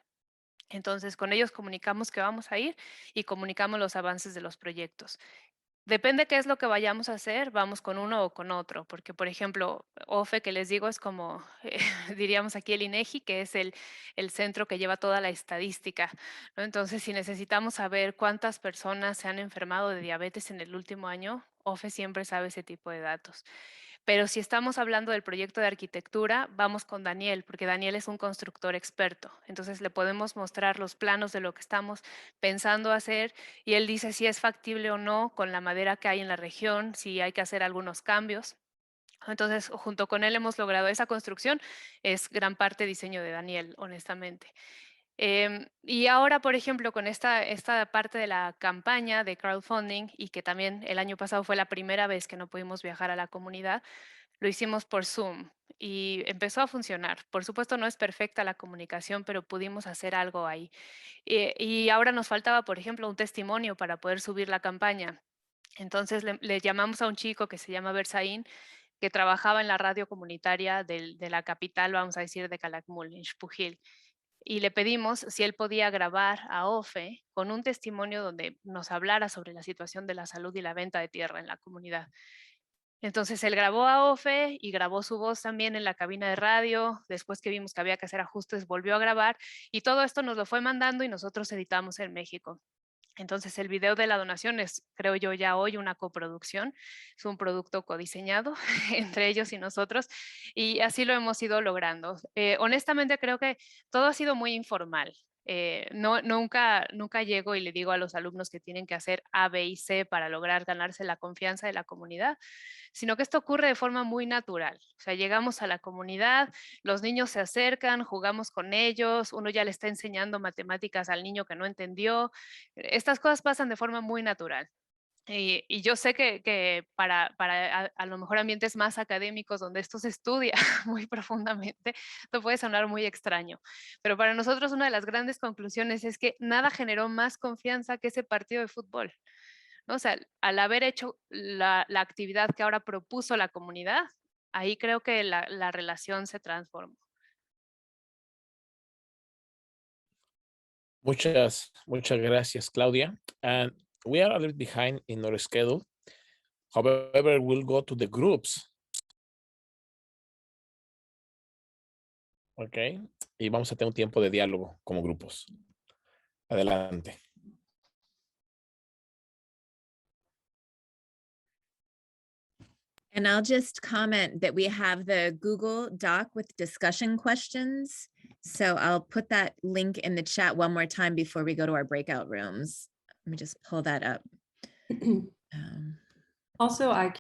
Entonces con ellos comunicamos que vamos a ir y comunicamos los avances de los proyectos. Depende qué es lo que vayamos a hacer, vamos con uno o con otro, porque por ejemplo, OFE que les digo es como, diríamos aquí el INEGI, que es el centro que lleva toda la estadística, ¿no? Entonces, si necesitamos saber cuántas personas se han enfermado de diabetes en el último año, OFE siempre sabe ese tipo de datos. Pero si estamos hablando del proyecto de arquitectura, vamos con Daniel, porque Daniel es un constructor experto. Entonces le podemos mostrar los planos de lo que estamos pensando hacer y él dice si es factible o no con la madera que hay en la región, si hay que hacer algunos cambios. Entonces, junto con él hemos logrado esa construcción. Es gran parte diseño de Daniel, honestamente. Y ahora, por ejemplo, con esta parte de la campaña de crowdfunding y que también el año pasado fue la primera vez que no pudimos viajar a la comunidad, lo hicimos por Zoom y empezó a funcionar. Por supuesto, no es perfecta la comunicación, pero pudimos hacer algo ahí. Y ahora nos faltaba, por ejemplo, un testimonio para poder subir la campaña. Entonces le llamamos a un chico que se llama Bersaín, que trabajaba en la radio comunitaria de la capital, vamos a decir, de Calakmul, en Xpujil. Y le pedimos si él podía grabar a OFE con un testimonio donde nos hablara sobre la situación de la salud y la venta de tierra en la comunidad. Entonces él grabó a OFE y grabó su voz también en la cabina de radio. Después que vimos que había que hacer ajustes, volvió a grabar y todo esto nos lo fue mandando y nosotros editamos en México. Entonces el video de la donación es, creo yo, ya hoy una coproducción. Es un producto codiseñado entre ellos y nosotros y así lo hemos ido logrando. Honestamente creo que todo ha sido muy informal. Nunca llego y le digo a los alumnos que tienen que hacer A, B y C para lograr ganarse la confianza de la comunidad, sino que esto ocurre de forma muy natural. O sea, llegamos a la comunidad, los niños se acercan, jugamos con ellos, uno ya le está enseñando matemáticas al niño que no entendió. Estas cosas pasan de forma muy natural. Y yo sé que para a lo mejor ambientes más académicos donde esto se estudia muy profundamente, esto puede sonar muy extraño, pero para nosotros una de las grandes conclusiones es que nada generó más confianza que ese partido de fútbol, ¿no? O sea, al haber hecho la actividad que ahora propuso la comunidad, ahí creo que la relación se transformó. Muchas gracias, Claudia. And we are a little behind in our schedule. However, we'll go to the groups. Ok. Y vamos a tener un tiempo de diálogo como grupos. Adelante. And I'll just comment that we have the Google Doc with discussion questions. So I'll put that link in the chat one more time before we go to our breakout rooms. Let me just pull that up. Also, I